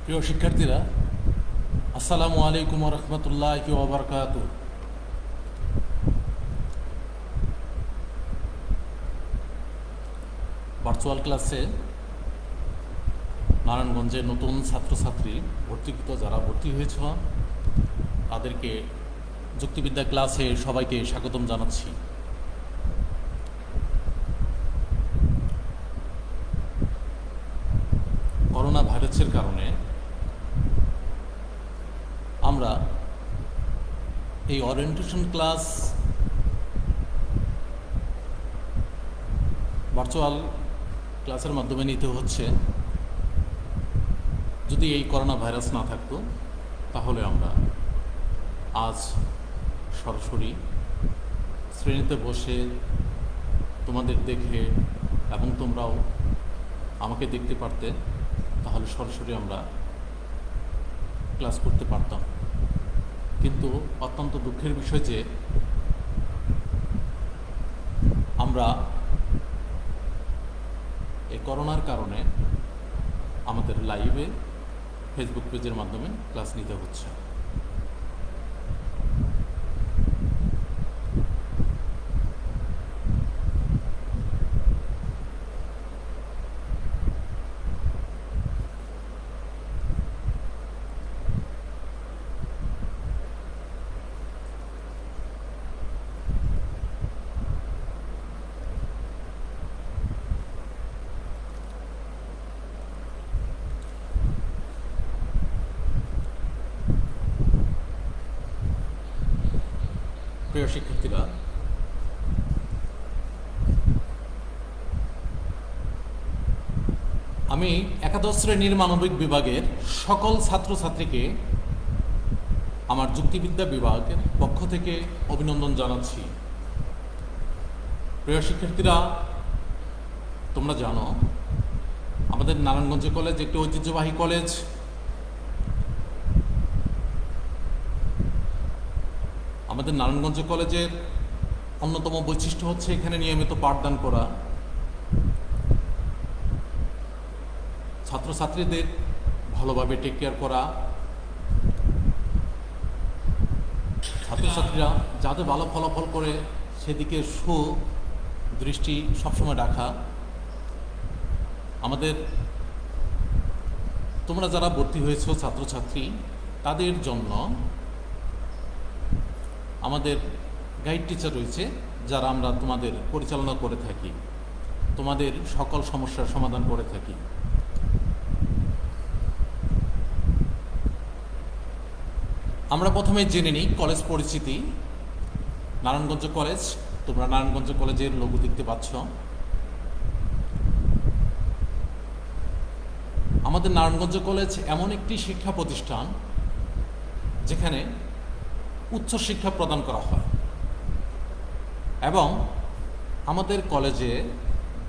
প্রিয় শিক্ষার্থীরা, আসসালামু আলাইকুম ওয়া রাহমাতুল্লাহি ওয়া বারাকাতুহু। ভার্চুয়াল ক্লাসে নারায়ণগঞ্জে নতুন ছাত্রছাত্রী ভর্তিকৃত যারা ভর্তি হয়েছ তাদেরকে যুক্তিবিদ্যা ক্লাসে সবাইকে স্বাগতম জানাচ্ছি। করোনা ভাইরাসের কারণে আমরা এই ওরিয়েন্টেশন ক্লাস ভার্চুয়াল ক্লাসের মাধ্যমে নিতে হচ্ছে। যদি এই করোনা ভাইরাস না থাকতো তাহলে আমরা আজ সরাসরি শ্রেণীতে বসে তোমাদের দেখে এবং তোমরাও আমাকে দেখতে পারতে, তাহলে সরাসরি আমরা ক্লাস করতে পারতাম। কিন্তু অত্যন্ত দুঃখের বিষয় যে আমরা এই করোনার কারণে আমাদের লাইভে ফেসবুক পেজের মাধ্যমে ক্লাস নিতে হচ্ছে। প্রিয় শিক্ষার্থীরা, আমি একাদশ শ্রেণীর মানবিক বিভাগের সকল ছাত্রছাত্রীকে আমার যুক্তিবিদ্যা বিভাগের পক্ষ থেকে অভিনন্দন জানাচ্ছি। প্রিয় শিক্ষার্থীরা, তোমরা জানো আমাদের নারায়ণগঞ্জ কলেজ একটি ঐতিহ্যবাহী কলেজ। আমাদের নারায়ণগঞ্জ কলেজের অন্যতম বৈশিষ্ট্য হচ্ছে এখানে নিয়মিত পাঠদান করা, ছাত্রছাত্রীদের ভালোভাবে টেক কেয়ার করা, ছাত্রছাত্রীরা যাতে ভালো ফলাফল করে সেদিকে সুদৃষ্টি সবসময় রাখা। আমাদের তোমরা যারা ভর্তি হয়েছ ছাত্রছাত্রী, তাদের জন্য আমাদের গাইড টিচার রয়েছে যারা আমরা তোমাদের পরিচালনা করে থাকি, তোমাদের সকল সমস্যার সমাধান করে থাকি। আমরা প্রথমে জেনে নিই কলেজ পরিচিতি। নারায়ণগঞ্জ কলেজ, তোমরা নারায়ণগঞ্জ কলেজের লোগো দেখতে পাচ্ছ। আমাদের নারায়ণগঞ্জ কলেজ এমন একটি শিক্ষা প্রতিষ্ঠান যেখানে উচ্চশিক্ষা প্রদান করা হয় এবং আমাদের কলেজে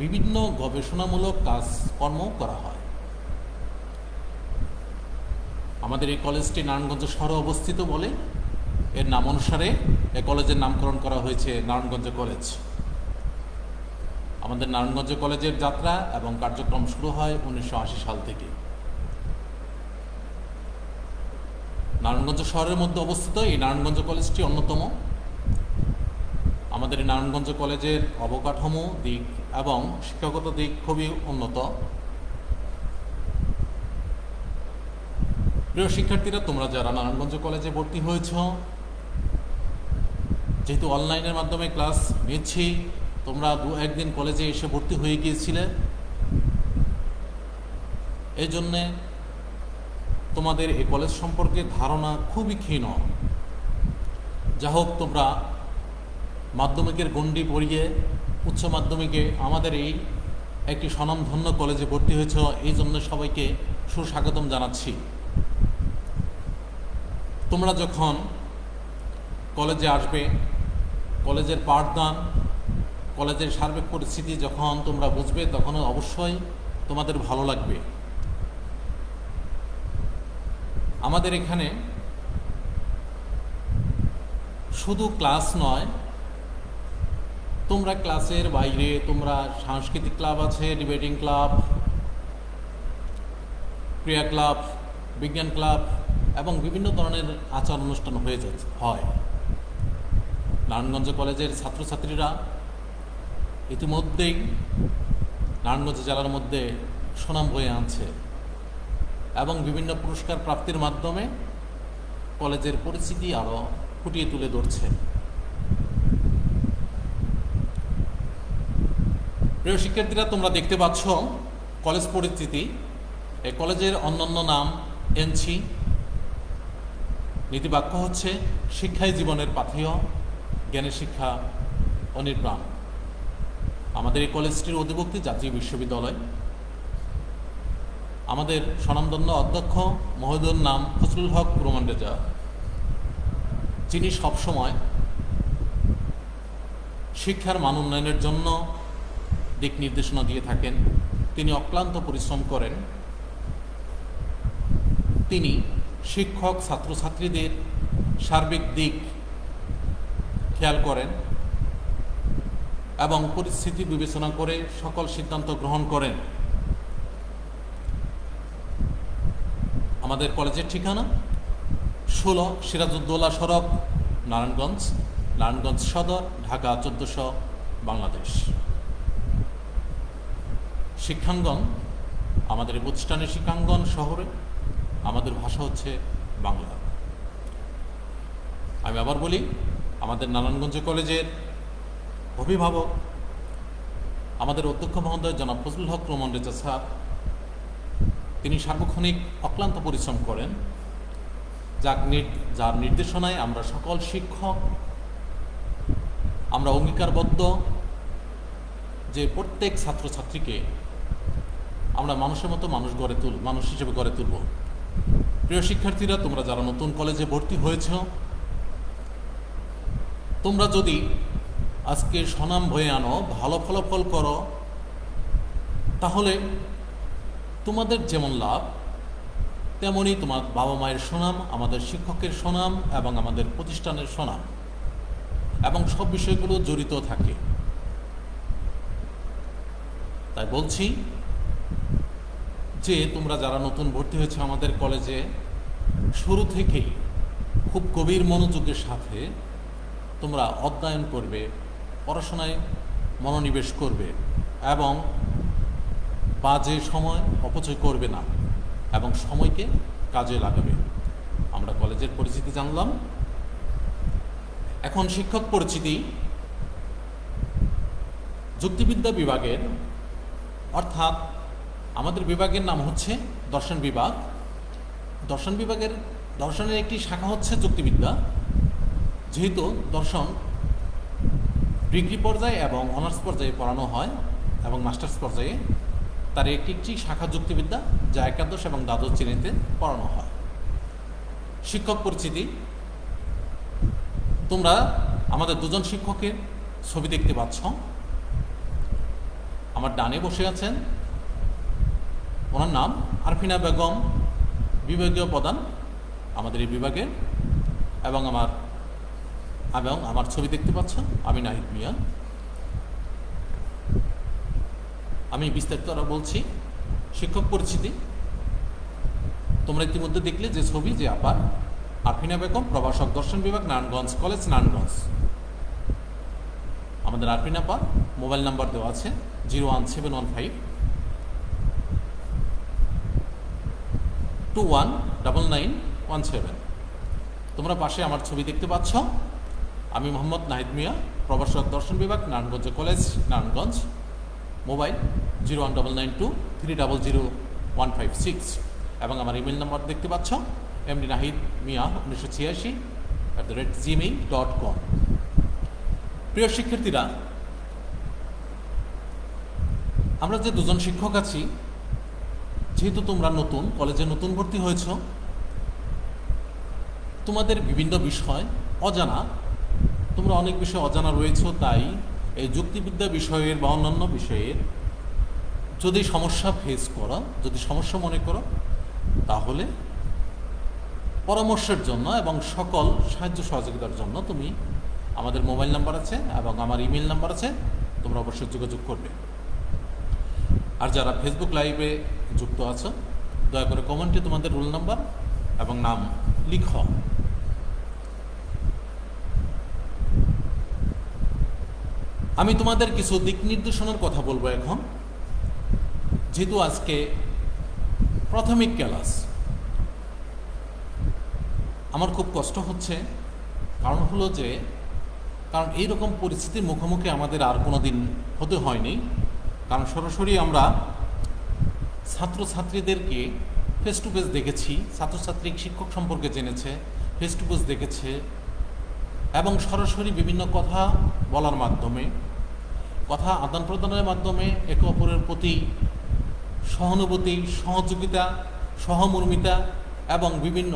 বিভিন্ন গবেষণামূলক কাজকর্ম করা হয়। আমাদের এই কলেজটি নারায়ণগঞ্জ শহরে অবস্থিত বলে এর নাম অনুসারে এই কলেজের নামকরণ করা হয়েছে নারায়ণগঞ্জ কলেজ। আমাদের নারায়ণগঞ্জ কলেজের যাত্রা এবং কার্যক্রম শুরু হয় 1980 সাল থেকে। নারায়ণগঞ্জ শহরের মধ্যে অবস্থিত এই নারায়ণগঞ্জ কলেজটি অন্যতম। আমাদের এই নারায়ণগঞ্জ কলেজের অবকাঠামো দিক এবং শিক্ষাগত দিক খুবই উন্নত। প্রিয় শিক্ষার্থীরা, তোমরা যারা নারায়ণগঞ্জ কলেজে ভর্তি হয়েছ, যেহেতু অনলাইনের মাধ্যমে ক্লাস নিচ্ছি, তোমরা 2-1 দিন কলেজে এসে ভর্তি হয়ে গিয়েছিলে, এই জন্যে তোমাদের এই কলেজ সম্পর্কে ধারণা খুবই ক্ষীণ। যা হোক, তোমরা মাধ্যমিকের গণ্ডি পড়িয়ে উচ্চ মাধ্যমিকে আমাদের এই একটি স্বনামধন্য কলেজে ভর্তি হয়েছ, এই জন্য সবাইকে সুস্বাগতম জানাচ্ছি। তোমরা যখন কলেজে আসবে, কলেজের পাঠদান, কলেজের সার্বিক পরিস্থিতি যখন তোমরা বুঝবে, তখন অবশ্যই তোমাদের ভালো লাগবে। আমাদের এখানে শুধু ক্লাস নয়, তোমরা ক্লাসের বাইরে তোমরা সাংস্কৃতিক ক্লাব আছে, ডিবেটিং ক্লাব, ক্রিয়া ক্লাব, বিজ্ঞান ক্লাব এবং বিভিন্ন ধরনের আচার অনুষ্ঠান হয়। নারায়ণগঞ্জ কলেজের ছাত্রছাত্রীরা ইতিমধ্যেই নারায়ণগঞ্জ জেলার মধ্যে সুনাম বয়ে আনছে এবং বিভিন্ন পুরস্কার প্রাপ্তির মাধ্যমে কলেজের পরিচিতি আরও ফুটিয়ে তুলে ধরছে। প্রিয় শিক্ষার্থীরা, তোমরা দেখতে পাচ্ছ কলেজ পরিচিতি। এই কলেজের অন্যান্য নাম এনসি। নীতিবাক্য হচ্ছে শিক্ষাই জীবনের পাথেয়, জ্ঞানের শিক্ষা অনির্বাণ। আমাদের এই কলেজটির অধিভুক্তি জাতীয় বিশ্ববিদ্যালয়। আমাদের স্বনামধন্য অধ্যক্ষ মহোদয়ের নাম ফজলুল হক রোমান রেজা, যিনি সবসময় শিক্ষার মান উন্নয়নের জন্য দিক নির্দেশনা দিয়ে থাকেন। তিনি অক্লান্ত পরিশ্রম করেন। তিনি শিক্ষক ছাত্রছাত্রীদের সার্বিক দিক খেয়াল করেন এবং পরিস্থিতি বিবেচনা করে সকল সিদ্ধান্ত গ্রহণ করেন। আমাদের কলেজের ঠিকানা 16 সিরাজউদ্দৌলা সড়ক, নারায়ণগঞ্জ সদর, ঢাকা 1400, বাংলাদেশ। শিক্ষাঙ্গন, আমাদের প্রতিষ্ঠানের শিক্ষাঙ্গন শহরে, আমাদের ভাষা হচ্ছে বাংলা। আমি আবার বলি, আমাদের নারায়ণগঞ্জ কলেজের অভিভাবক আমাদের অধ্যক্ষ মহোদয় জনাব ফজলুল হক রোমান রেজা স্যার, তিনি সার্বক্ষণিক অক্লান্ত পরিশ্রম করেন, যার নির্দেশনায় আমরা সকল শিক্ষক আমরা অঙ্গীকারবদ্ধ যে প্রত্যেক ছাত্রছাত্রীকে আমরা মানুষের মতো মানুষ হিসেবে গড়ে তুলব। প্রিয় শিক্ষার্থীরা, তোমরা যারা নতুন কলেজে ভর্তি হয়েছ, তোমরা যদি আজকে সুনাম বয়ে আনো, ভালো ফলাফল করো, তাহলে তোমাদের যেমন লাভ, তেমনই তোমার বাবা মায়ের সুনাম, আমাদের শিক্ষকের সুনাম এবং আমাদের প্রতিষ্ঠানের সুনাম, এবং সব বিষয়গুলো জড়িত থাকে। তাই বলছি যে তোমরা যারা নতুন ভর্তি হয়েছে আমাদের কলেজে, শুরু থেকেই খুব গভীর মনোযোগের সাথে তোমরা অধ্যয়ন করবে, পড়াশোনায় মনোনিবেশ করবে এবং বাজে সময় অপচয় করবে না এবং সময়কে কাজে লাগাবে। আমরা কলেজের পরিচিতি জানলাম। এখন শিক্ষক পরিচিতি। যুক্তিবিদ্যা বিভাগের, অর্থাৎ আমাদের বিভাগের নাম হচ্ছে দর্শন বিভাগ। দর্শনের একটি শাখা হচ্ছে যুক্তিবিদ্যা। যেহেতু দর্শন ডিগ্রি পর্যায়ে এবং অনার্স পর্যায়ে পড়ানো হয় এবং মাস্টার্স পর্যায়ে, তার একটি শাখা যুক্তিবিদ্যা, যা একাদশ এবং দ্বাদশ শ্রেণীতে পড়ানো হয়। শিক্ষক পরিচিতি। তোমরা আমাদের দুজন শিক্ষকের ছবি দেখতে পাচ্ছ। আমার ডানে বসে আছেন, ওনার নাম আরফিনা বেগম, বিভাগীয় প্রধান আমাদের এই বিভাগের, এবং আমার ছবি দেখতে পাচ্ছ, আমি নাহিদ মিয়া। আমি বিস্তারিত বলছি। শিক্ষক পরিচিতি। তোমরা ইতিমধ্যে দেখলে যে ছবি, যে আপার আরফিনা বেগম, প্রভাষক, দর্শন বিভাগ, নারায়ণগঞ্জ কলেজ, নারায়ণগঞ্জ। আমাদের আরফিনা আপা মোবাইল নাম্বার দেওয়া আছে 01715 219917। তোমরা পাশে আমার ছবি দেখতে পাচ্ছ। আমি মোহাম্মদ নাহিদ মিয়া, প্রভাষক, দর্শন বিভাগ, নারায়ণগঞ্জ কলেজ, নারায়ণগঞ্জ। মোবাইল 01923000156 এবং আমার ইমেল নাম্বার দেখতে পাচ্ছ mdnahidmia1986@gmail.com। প্রিয় শিক্ষার্থীরা, আমরা যে দুজন শিক্ষক আছি, যেহেতু তোমরা নতুন কলেজে নতুন ভর্তি হয়েছ, তোমাদের বিভিন্ন বিষয় অজানা, তোমরা অনেক বিষয় অজানা রয়েছ। তাই এই যুক্তিবিদ্যা বিষয়ের বা অন্যান্য বিষয়ের যদি সমস্যা ফেস করো, যদি সমস্যা মনে করো, তাহলে পরামর্শের জন্য এবং সকল সাহায্য সহযোগিতার জন্য তুমি আমাদের মোবাইল নাম্বার আছে এবং আমার ইমেল নাম্বার আছে, তোমরা অবশ্যই যোগাযোগ করবে। আর যারা ফেসবুক লাইভে যুক্ত আছো, দয়া করে কমেন্টে তোমাদের রোল নাম্বার এবং নাম লিখো। আমি তোমাদের কিছু দিক নির্দেশনার কথা বলবো এখন। যেহেতু আজকে প্রাথমিক ক্লাস, আমার খুব কষ্ট হচ্ছে। কারণ হলো যে এইরকম পরিস্থিতির মুখোমুখি আমাদের আর কোনো দিন হতে হয়নি। কারণ সরাসরি আমরা ছাত্রছাত্রীদেরকে ফেস টু ফেস দেখেছি, ছাত্রছাত্রী শিক্ষক সম্পর্কে জেনেছে, ফেস টু ফেস দেখেছে, এবং সরাসরি বিভিন্ন কথা বলার মাধ্যমে, কথা আদান প্রদানের মাধ্যমে একে অপরের প্রতি সহানুভূতি, সহযোগিতা, সহমর্মিতা এবং বিভিন্ন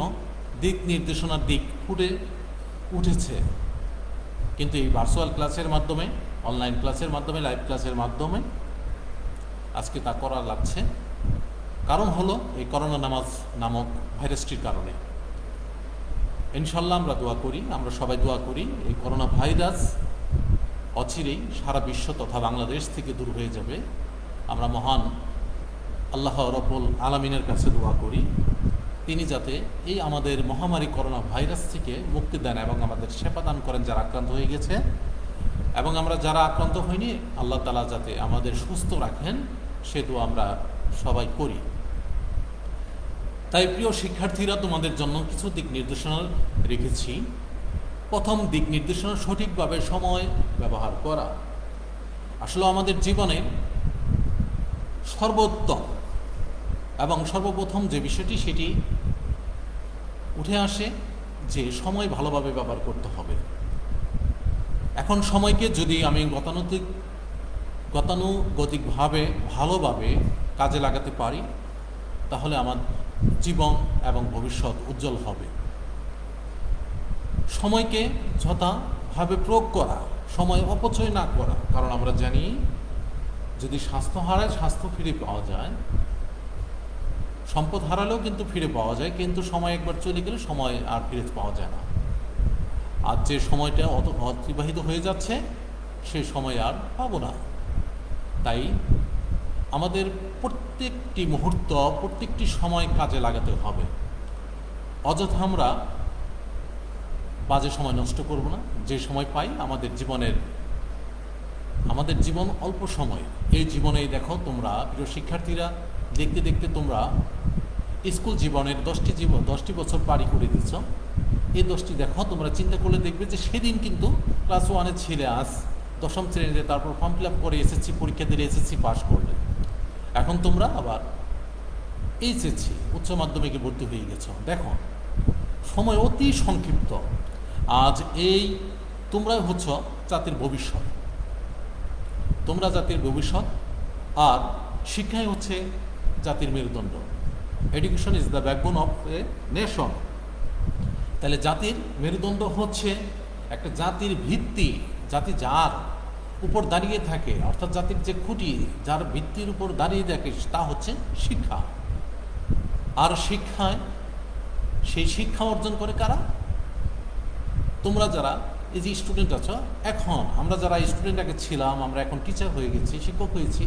দিক নির্দেশনার দিক ফুটে উঠেছে। কিন্তু এই ভার্চুয়াল ক্লাসের মাধ্যমে, অনলাইন ক্লাসের মাধ্যমে, লাইভ ক্লাসের মাধ্যমে আজকে তা করা লাগছে। কারণ হলো এই করোনা নামক ভাইরাসটির কারণে। ইনশাল্লাহ আমরা দোয়া করি, আমরা সবাই দোয়া করি এই করোনা ভাইরাস অচিরেই সারা বিশ্ব তথা বাংলাদেশ থেকে দূর হয়ে যাবে। আমরা মহান আল্লাহ রব্বুল আলামিনের কাছে দোয়া করি তিনি যাতে এই আমাদের মহামারী করোনা ভাইরাস থেকে মুক্তি দেন এবং আমাদের সেবা দান করেন যারা আক্রান্ত হয়ে গেছে, এবং আমরা যারা আক্রান্ত হইনি আল্লাহ তাআলা যাতে আমাদের সুস্থ রাখেন সে দোয়া আমরা সবাই করি। তাই প্রিয় শিক্ষার্থীরা, তোমাদের জন্য কিছু দিক নির্দেশনা রেখেছি। প্রথম দিক নির্দেশনা, সঠিকভাবে সময় ব্যবহার করা। আসলে আমাদের জীবনে সর্বোত্তম এবং সর্বপ্রথম যে বিষয়টি সেটি উঠে আসে যে সময় ভালোভাবে ব্যবহার করতে হবে। এখন সময়কে যদি আমি গতানুগতিকভাবে ভালোভাবে কাজে লাগাতে পারি তাহলে আমার জীবন এবং ভবিষ্যৎ উজ্জ্বল হবে। সময়কে যথাভাবে প্রয়োগ করা, সময় অপচয় না করা। কারণ আমরা জানি যদি স্বাস্থ্য হারায় স্বাস্থ্য ফিরে পাওয়া যায়, সম্পদ হারালেও কিন্তু ফিরে পাওয়া যায়, কিন্তু সময় একবার চলে গেলে সময় আর ফিরে পাওয়া যায় না। আর যে সময়টা অতিবাহিত হয়ে যাচ্ছে সে সময় আর পাবো না। তাই আমাদের প্রত্যেকটি মুহূর্ত, প্রত্যেকটি সময় কাজে লাগাতে হবে। অযথা আমরা বাজে সময় নষ্ট করব না। যে সময় পাই আমাদের জীবন অল্প সময়। এই জীবনেই দেখো তোমরা প্রিয় শিক্ষার্থীরা, দেখতে দেখতে তোমরা স্কুল জীবনের 10টি বছর পারি করে দিচ্ছ। এই 10টি দেখো তোমরা চিন্তা করলে দেখবে যে সেদিন কিন্তু ক্লাস 1-এ ছিলে, আজ 10ম শ্রেণীতে, তারপর ফর্ম ফিল আপ করে এসএসসি পরীক্ষা দিলে এসএসসি পাস করলে। এখন তোমরা আবার এইচএসসি উচ্চ মাধ্যমিকে ভর্তি হয়ে গেছ। দেখো সময় অতি সংক্ষিপ্ত। আজ তোমরাই হচ্ছ জাতির ভবিষ্যৎ। তোমরা জাতির ভবিষ্যৎ, আর শিক্ষাই হচ্ছে জাতির মেরুদণ্ড। Education is the backbone of a nation. তাহলে জাতির মেরুদণ্ড হচ্ছে একটা জাতির ভিত্তি। জাতি যার উপর দাঁড়িয়ে থাকে, অর্থাৎ জাতির যে খুঁটি, যার ভিত্তির উপর দাঁড়িয়ে থাকে তা হচ্ছে শিক্ষা। আর সেই শিক্ষা অর্জন করে কারা? তোমরা যারা এই যে স্টুডেন্ট আছো, এখন আমরা যারা স্টুডেন্ট আগে ছিলাম, আমরা এখন টিচার হয়ে গেছি, শিক্ষক হয়েছি।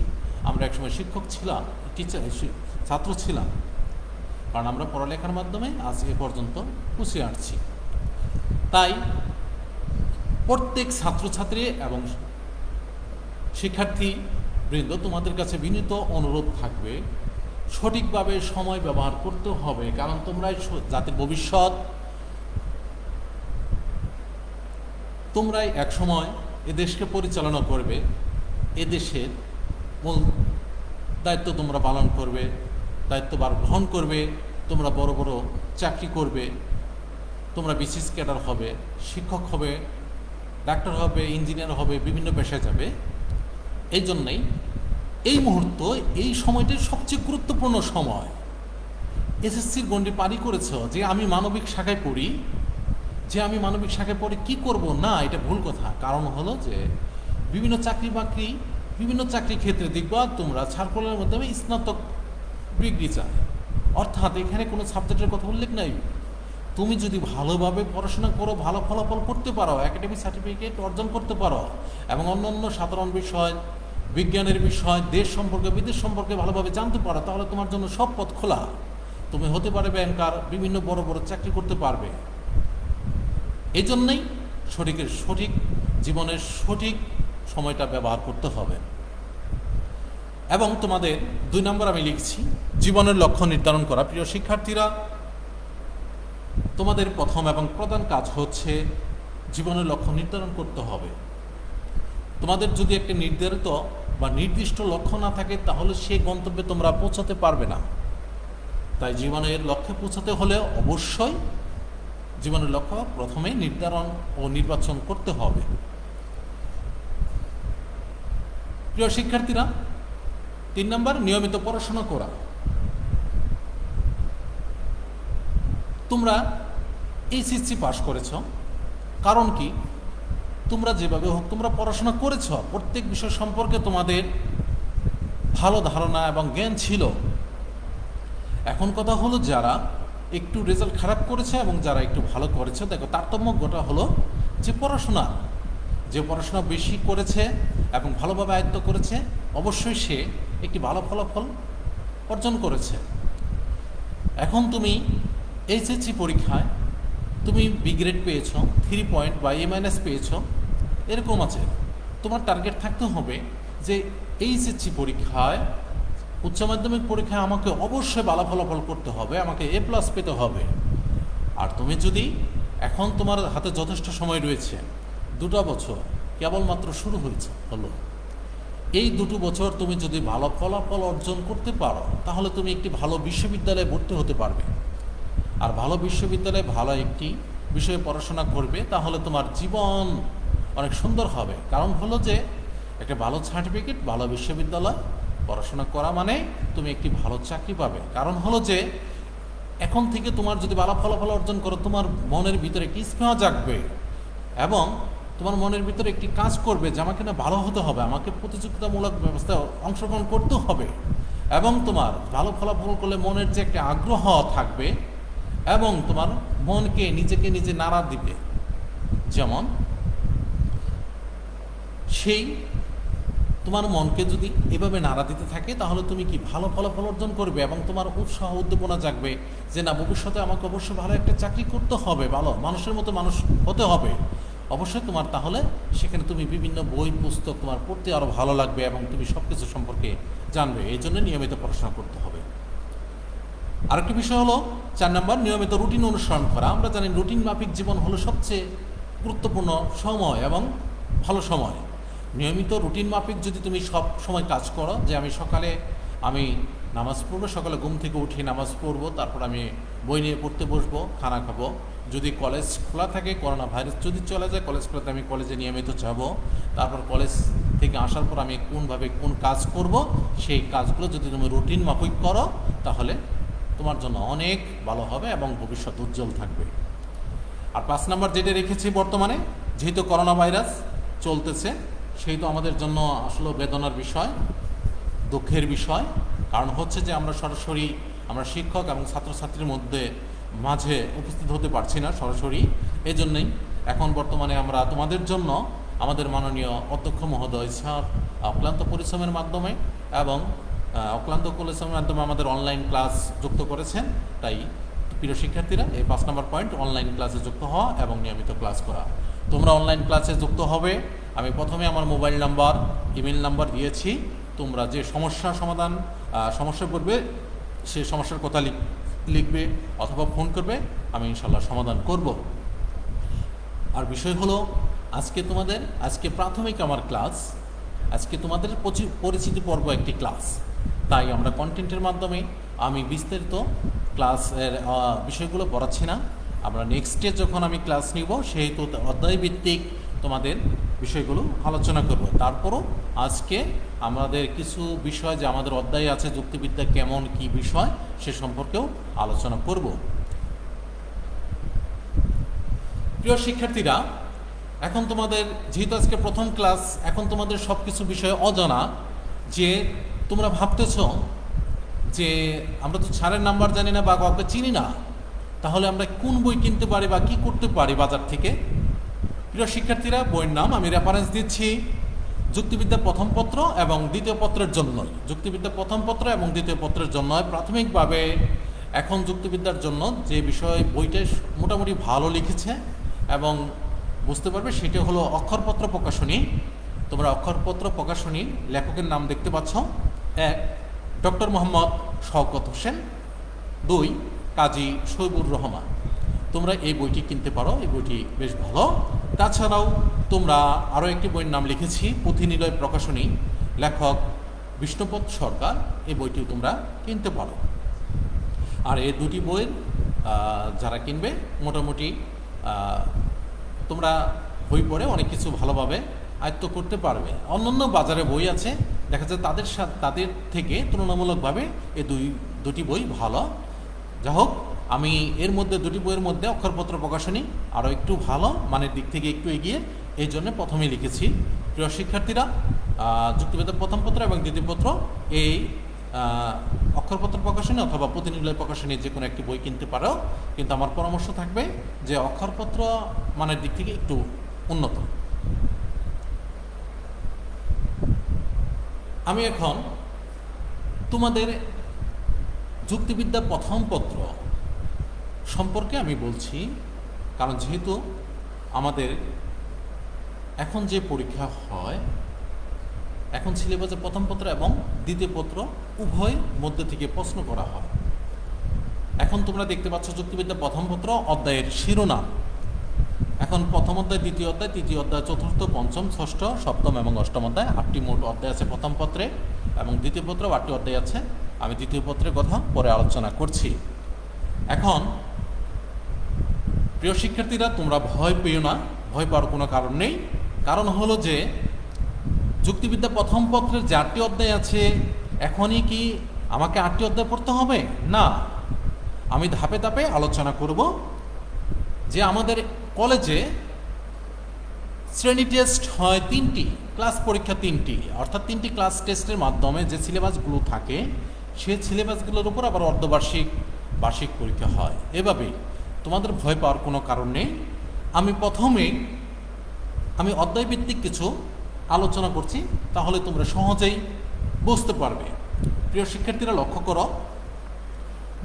আমরা একসময় শিক্ষক ছিলাম, ছাত্র ছিলাম, কারণ আমরা পড়ালেখার মাধ্যমে আজ এ পর্যন্ত পৌঁছে আসছি। তাই প্রত্যেক ছাত্রছাত্রী এবং শিক্ষার্থী বৃন্দ, তোমাদের কাছে বিনীত অনুরোধ থাকবে সঠিকভাবে সময় ব্যবহার করতে হবে। কারণ তোমরাই জাতির ভবিষ্যৎ। তোমরাই একসময় এদেশকে পরিচালনা করবে। এদেশের মূল দায়িত্ব তোমরা পালন করবে, দায়িত্বভার গ্রহণ করবে। তোমরা বড় বড় চাকরি করবে, তোমরা বিসিএস ক্যাডার হবে, শিক্ষক হবে, ডাক্তার হবে, ইঞ্জিনিয়ার হবে, বিভিন্ন পেশায় যাবে। এই জন্যই এই মুহূর্ত, এই সময়টাই সবচেয়ে গুরুত্বপূর্ণ সময়। এসএসসির গণ্ডি পারি করেছ যে আমি মানবিক শাখায় পড়ি, কি করব না, এটা ভুল কথা। কারণ হলো যে বিভিন্ন চাকরি ক্ষেত্রে দেখবা তোমরা সার্কুলারের মাধ্যমে স্নাতক ডিগ্রি চায়, অর্থাৎ এখানে কোনো সাবজেক্টের কথা উল্লেখ নাই। তুমি যদি ভালোভাবে পড়াশোনা করো, ভালো ফলাফল করতে পারো, একাডেমিক সার্টিফিকেট অর্জন করতে পারো, এবং অন্যান্য সাধারণ বিষয়, বিজ্ঞানের বিষয়, দেশ সম্পর্কে, বিদেশ সম্পর্কে ভালোভাবে জানতে পারো, তাহলে তোমার জন্য সব পথ খোলা। তুমি হতে পারে ব্যাংকার, বিভিন্ন বড় বড় চাকরি করতে পারবে। এই জন্যই সঠিক জীবনের সঠিক সময়টা ব্যবহার করতে হবে। এবং তোমাদের 2 নম্বর আমি লিখছি, জীবনের লক্ষ্য নির্ধারণ করা। প্রিয় শিক্ষার্থীরা, তোমাদের প্রথম এবং প্রধান কাজ হচ্ছে জীবনের লক্ষ্য নির্ধারণ করতে হবে। তোমাদের যদি একটা নির্ধারিত বা নির্দিষ্ট লক্ষ্য না থাকে, তাহলে সেই গন্তব্যে তোমরা পৌঁছাতে পারবে না। তাই জীবনের লক্ষ্যে পৌঁছাতে হলে অবশ্যই জীবনের লক্ষ্য প্রথমে নির্ধারণ ও নির্বাচন করতে হবে। প্রিয় শিক্ষার্থীরা, 3 নম্বর, নিয়মিত পড়াশোনা করা। তোমরা এইচএসসি পাশ করেছ, কারণ কি? তোমরা যেভাবে হোক তোমরা পড়াশোনা করেছ, প্রত্যেক বিষয় সম্পর্কে তোমাদের ভালো ধারণা এবং জ্ঞান ছিল। এখন কথা হলো, যারা একটু রেজাল্ট খারাপ করেছে এবং যারা একটু ভালো করেছে, দেখো তারতম্যটা হলো যে যে পড়াশোনা বেশি করেছে এবং ভালোভাবে আয়ত্ত করেছে, অবশ্যই সে একটি ভালো ফলাফল অর্জন করেছে। এখন তুমি এইচএসসি পরীক্ষায় তুমি বি গ্রেড পেয়েছ, 3 পয়েন্ট বা A- পেয়েছ, এরকম আছে। তোমার টার্গেট থাকতে হবে যে এইচএসসি পরীক্ষায়, উচ্চ মাধ্যমিক পরীক্ষায় আমাকে অবশ্যই ভালো ফলাফল করতে হবে, আমাকে A+ পেতে হবে। আর তুমি যদি এখন তোমার হাতে যথেষ্ট সময় রয়েছে, 2 বছর কেবলমাত্র শুরু হলো, এই 2 বছর তুমি যদি ভালো ফলাফল অর্জন করতে পারো, তাহলে তুমি একটি ভালো বিশ্ববিদ্যালয়ে ভর্তি হতে পারবে। আর ভালো বিশ্ববিদ্যালয়ে ভালো একটি বিষয়ে পড়াশোনা করবে, তাহলে তোমার জীবন অনেক সুন্দর হবে। কারণ হলো যে একটা ভালো সার্টিফিকেট, ভালো বিশ্ববিদ্যালয় পড়াশোনা করা মানে তুমি একটি ভালো চাকরি পাবে। কারণ হলো যে এখন থেকে তোমার যদি ভালো ফলাফল অর্জন করো, তোমার মনের ভিতরে একটি স্নেহ জাগবে এবং তোমার মনের ভিতরে একটি কাজ করবে যে আমাকে না ভালো হতে হবে, আমাকে প্রতিযোগিতামূলক ব্যবস্থায় অংশগ্রহণ করতে হবে। এবং তোমার ভালো ফলাফল করলে মনের যে একটা আগ্রহ থাকবে এবং তোমার মনকে নিজেকে নিজে নাড়া দিবে। যেমন সেই তোমার মনকে যদি এভাবে নাড়া দিতে থাকে, তাহলে তুমি কি ভালো ফলাফল অর্জন করবে এবং তোমার উৎসাহ উদ্দীপনা জাগবে যে না, ভবিষ্যতে আমাকে অবশ্যই ভালো একটা চাকরি করতে হবে, ভালো মানুষের মতো মানুষ হতে হবে। অবশ্যই তোমার তাহলে সেখানে তুমি বিভিন্ন বই পুস্তক তোমার পড়তে আরও ভালো লাগবে এবং তুমি সব কিছু সম্পর্কে জানবে। এই জন্য নিয়মিত পড়াশোনা করতে হবে। আরেকটি বিষয় হলো 4 নম্বর, নিয়মিত রুটিন অনুসরণ করা। আমরা জানি রুটিন মাফিক জীবন হলো সবচেয়ে গুরুত্বপূর্ণ সময় এবং ভালো সময়। নিয়মিত রুটিন মাফিক যদি তুমি সব সময় কাজ করো, যে আমি সকালে নামাজ পড়বো, সকালে ঘুম থেকে উঠে নামাজ পড়বো, তারপর আমি বই নিয়ে পড়তে বসবো, খানা খাবো। যদি কলেজ খোলা থাকে, করোনা ভাইরাস যদি চলে যায়, কলেজ খোলাতে আমি কলেজে নিয়মিত যাব। তারপর কলেজ থেকে আসার পর আমি কোন কাজ করব, সেই কাজগুলো যদি তুমি রুটিন মাফিক করো, তাহলে তোমার জন্য অনেক ভালো হবে এবং ভবিষ্যৎ উজ্জ্বল থাকবে। আর 5 নম্বর যেটা রেখেছি, বর্তমানে যেহেতু করোনা ভাইরাস চলতেছে, সেই তো আমাদের জন্য আসলে বেদনার বিষয়, দুঃখের বিষয়। কারণ হচ্ছে যে আমরা সরাসরি শিক্ষক এবং ছাত্রছাত্রীর মাঝে উপস্থিত হতে পারছি না সরাসরি। এই জন্যই এখন বর্তমানে আমরা তোমাদের জন্য আমাদের মাননীয় অধ্যক্ষ মহোদয় স্যার অক্লান্ত পরিশ্রমের মাধ্যমে এবং অক্লান্ত পরিশ্রমের মাধ্যমে আমাদের অনলাইন ক্লাস যুক্ত করেছেন। তাই প্রিয় শিক্ষার্থীরা, এই 5 নম্বর পয়েন্ট, অনলাইন ক্লাসে যুক্ত হওয়া এবং নিয়মিত ক্লাস করা। তোমরা অনলাইন ক্লাসে যুক্ত হবে। আমি প্রথমে আমার মোবাইল নাম্বার, ইমেল নাম্বার দিয়েছি। তোমরা যে সমস্যা পড়বে, সেই সমস্যার কথা লিখবে অথবা ফোন করবে, আমি ইনশাল্লাহ সমাধান করব। আর বিষয় হলো, আজকে প্রাথমিক আমার ক্লাস, আজকে তোমাদের পরিচিতি পর্ব একটি ক্লাস। তাই আমরা কন্টেন্টের মাধ্যমে আমি বিস্তারিত ক্লাসের বিষয়গুলো পড়াচ্ছি না। আমরা নেক্সটে যখন আমি ক্লাস নিব, সেহেতু অধ্যায় ভিত্তিক তোমাদের বিষয়গুলো আলোচনা করব। তারপরও আজকে আমাদের কিছু বিষয় যে আমাদের অধ্যায়ে আছে, যুক্তিবিদ্যা কেমন কি বিষয়, সে সম্পর্কেও আলোচনা করব। প্রিয় শিক্ষার্থীরা, এখন তোমাদের যেহেতু আজকে প্রথম ক্লাস, এখন তোমাদের সব কিছু বিষয়ে অজানা। যে তোমরা ভাবতেছ যে আমরা তো ছাড়ের নাম্বার জানি না বা কাউকে চিনি না, তাহলে আমরা কোন বই কিনতে পারি বা কি করতে পারি বাজার থেকে? প্রিয় শিক্ষার্থীরা, বইয়ের নাম আমি রেফারেন্স দিচ্ছি যুক্তিবিদ্যা প্রথম পত্র এবং দ্বিতীয় পত্রের জন্য। যুক্তিবিদ্যা প্রথম পত্র এবং দ্বিতীয় পত্রের জন্য প্রাথমিকভাবে এখন যুক্তিবিদ্যার জন্য যে বিষয় বইটা মোটামুটি ভালো লিখেছে এবং বুঝতে পারবে সেটা হলো অক্ষরপত্র প্রকাশনী। তোমরা অক্ষরপত্র প্রকাশনী লেখকের নাম দেখতে পাচ্ছ, 1 ডক্টর মোহাম্মদ শওকত হোসেন, 2 কাজী শৈবুর রহমান। তোমরা এই বইটি কিনতে পারো, এই বইটি বেশ ভালো। তাছাড়াও তোমরা আরও একটি বইয়ের নাম লিখেছি, পুঁথিনিলয় প্রকাশনী, লেখক বিষ্ণুপদ সরকার, এই বইটিও তোমরা কিনতে পারো। আর এই দুটি বইয়ের যারা কিনবে মোটামুটি তোমরা বই পড়ে অনেক কিছু ভালোভাবে আয়ত্ত করতে পারবে। অন্যান্য বাজারে বই আছে, দেখা যায় তাদের থেকে তুলনামূলকভাবে এই দুটি বই ভালো। যা হোক, আমি এর মধ্যে দুটি বইয়ের মধ্যে অক্ষরপত্র প্রকাশনী আরও একটু ভালো, মানের দিক থেকে একটু এগিয়ে, এই জন্য প্রথমেই লিখেছি। প্রিয় শিক্ষার্থীরা, যুক্তিবিদ্যার প্রথম পত্র এবং দ্বিতীয় পত্র এই অক্ষরপত্র প্রকাশনী অথবা পুঁথিনিলয় প্রকাশনীর যে কোনো একটি বই কিনতে পারো, কিন্তু আমার পরামর্শ থাকবে যে অক্ষরপত্র মানের দিক থেকে একটু উন্নত। আমি এখন তোমাদের যুক্তিবিদ্যা প্রথম পত্র সম্পর্কে আমি বলছি, কারণ যেহেতু আমাদের এখন যে পরীক্ষা হয়, এখন সিলেবাসে প্রথম পত্র এবং দ্বিতীয় পত্র উভয় মধ্যে থেকে প্রশ্ন করা হয়। এখন তোমরা দেখতে পাচ্ছ যুক্তিবিদ্যা প্রথম পত্র অধ্যায়ের শিরোনাম। এখন প্রথম অধ্যায়, দ্বিতীয় অধ্যায়, তৃতীয় অধ্যায়, চতুর্থ, পঞ্চম, ষষ্ঠ, সপ্তম এবং অষ্টম অধ্যায়, 8টি মোট অধ্যায় আছে প্রথম পত্রে, এবং দ্বিতীয় পত্র 8টি অধ্যায় আছে। আমি দ্বিতীয় পত্রের কথা পরে আলোচনা করছি। এখন প্রিয় শিক্ষার্থীরা, তোমরা ভয় পেও না, ভয় পাওয়ার কোনো কারণ নেই। কারণ হলো যে যুক্তিবিদ্যা প্রথম পত্রের যে 8টি অধ্যায় আছে, এখনই কি আমাকে 8টি অধ্যায় পড়তে হবে? না, আমি ধাপে ধাপে আলোচনা করব। যে আমাদের কলেজে শ্রেণী টেস্ট হয় 3টি, ক্লাস পরীক্ষা 3টি, অর্থাৎ 3টি ক্লাস টেস্টের মাধ্যমে যে সিলেবাসগুলো থাকে সেই সিলেবাসগুলোর উপর আবার অর্ধবার্ষিক, বার্ষিক পরীক্ষা হয়। এভাবেই তোমাদের ভয় পাওয়ার কোনো কারণ নেই। আমি প্রথমে অধ্যায়ভিত্তিক কিছু আলোচনা করছি, তাহলে তোমরা সহজেই বুঝতে পারবে। প্রিয় শিক্ষার্থীরা, লক্ষ্য করো,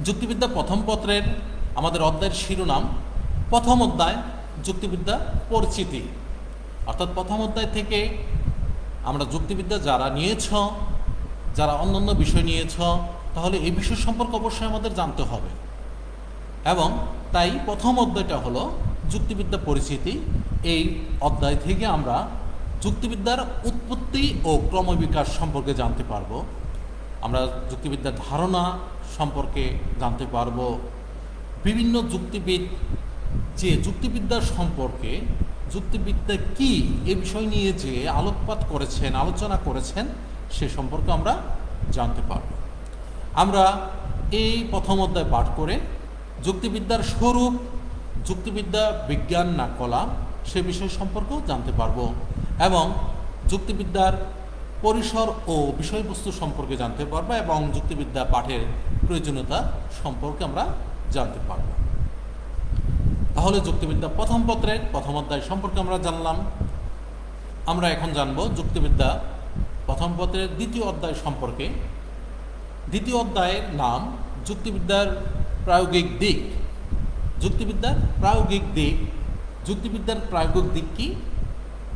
যুক্তিবিদ্যা প্রথম পত্রের আমাদের অধ্যায়ের শিরোনাম, প্রথম অধ্যায় যুক্তিবিদ্যা পরিচিতি। অর্থাৎ প্রথম অধ্যায় থেকে আমরা যুক্তিবিদ্যা যারা নিয়েছ, যারা অন্যান্য বিষয় নিয়েছ, তাহলে এই বিষয় সম্পর্কে অবশ্যই আমাদের জানতে হবে। এবং তাই প্রথম অধ্যায়টা হলো যুক্তিবিদ্যা পরিচিতি। এই অধ্যায় থেকে আমরা যুক্তিবিদ্যার উৎপত্তি ও ক্রমবিকাশ সম্পর্কে জানতে পারবো। আমরা যুক্তিবিদ্যার ধারণা সম্পর্কে জানতে পারবো। বিভিন্ন যুক্তিবিদ যে যুক্তিবিদ্যার সম্পর্কে, যুক্তিবিদ্যা কি, এ বিষয় নিয়ে যে আলোকপাত করেছেন, আলোচনা করেছেন, সে সম্পর্কে আমরা জানতে পারব। আমরা এই প্রথম অধ্যায় পাঠ করে যুক্তিবিদ্যার স্বরূপ, যুক্তিবিদ্যা বিজ্ঞান না কলা, সে বিষয় সম্পর্কেও জানতে পারব, এবং যুক্তিবিদ্যার পরিসর ও বিষয়বস্তু সম্পর্কে জানতে পারবো, এবং যুক্তিবিদ্যা পাঠের প্রয়োজনীয়তা সম্পর্কে আমরা জানতে পারব। তাহলে যুক্তিবিদ্যা প্রথম পত্রের প্রথম অধ্যায় সম্পর্কে আমরা জানলাম। আমরা এখন জানব যুক্তিবিদ্যা প্রথম পত্রের দ্বিতীয় অধ্যায় সম্পর্কে। দ্বিতীয় অধ্যায়ের নাম যুক্তিবিদ্যার প্রায়োগিক দিক। যুক্তিবিদ্যার প্রায়োগিক দিক। যুক্তিবিদ্যার প্রায়োগিক দিক কি?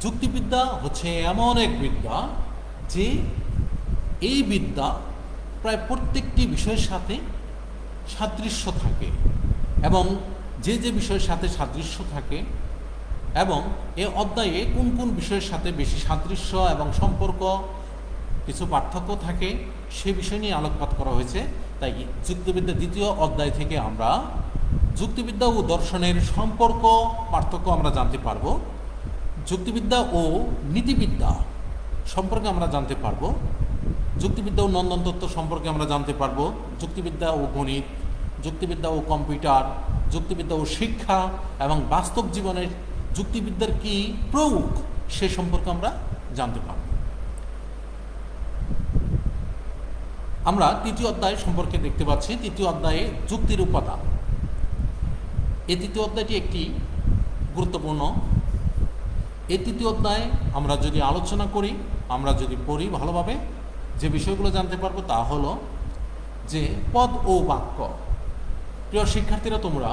যুক্তিবিদ্যা হচ্ছে এমন এক বিদ্যা যে এই বিদ্যা প্রায় প্রত্যেকটি বিষয়ের সাথে সাদৃশ্য থাকে, এবং যে যে বিষয়ের সাথে সাদৃশ্য থাকে এবং এ অধ্যায়ে কোন কোন বিষয়ের সাথে বেশি সাদৃশ্য এবং সম্পর্ক, কিছু পার্থক্য থাকে, সে বিষয় নিয়ে আলোকপাত করা হয়েছে। তাই যুক্তিবিদ্যা দ্বিতীয় অধ্যায় থেকে আমরা যুক্তিবিদ্যা ও দর্শনের সম্পর্ক, পার্থক্য আমরা জানতে পারবো। যুক্তিবিদ্যা ও নীতিবিদ্যা সম্পর্কে আমরা জানতে পারবো। যুক্তিবিদ্যা ও নন্দনতত্ত্ব সম্পর্কে আমরা জানতে পারবো। যুক্তিবিদ্যা ও গণিত, যুক্তিবিদ্যা ও কম্পিউটার, যুক্তিবিদ্যা ও শিক্ষা এবং বাস্তব জীবনের যুক্তিবিদ্যার কি প্রয়োগ, সে সম্পর্কে আমরা জানতে পারব। আমরা তৃতীয় অধ্যায় সম্পর্কে দেখতে পাচ্ছি। তৃতীয় অধ্যায়ে যুক্তির উপাদান। এই তৃতীয় অধ্যায়টি একটি গুরুত্বপূর্ণ। এই তৃতীয় অধ্যায়ে আমরা যদি আলোচনা করি, আমরা যদি পড়ি ভালোভাবে, যে বিষয়গুলো জানতে পারবো তা হলো যে পদ ও বাক্য। প্রিয় শিক্ষার্থীরা, তোমরা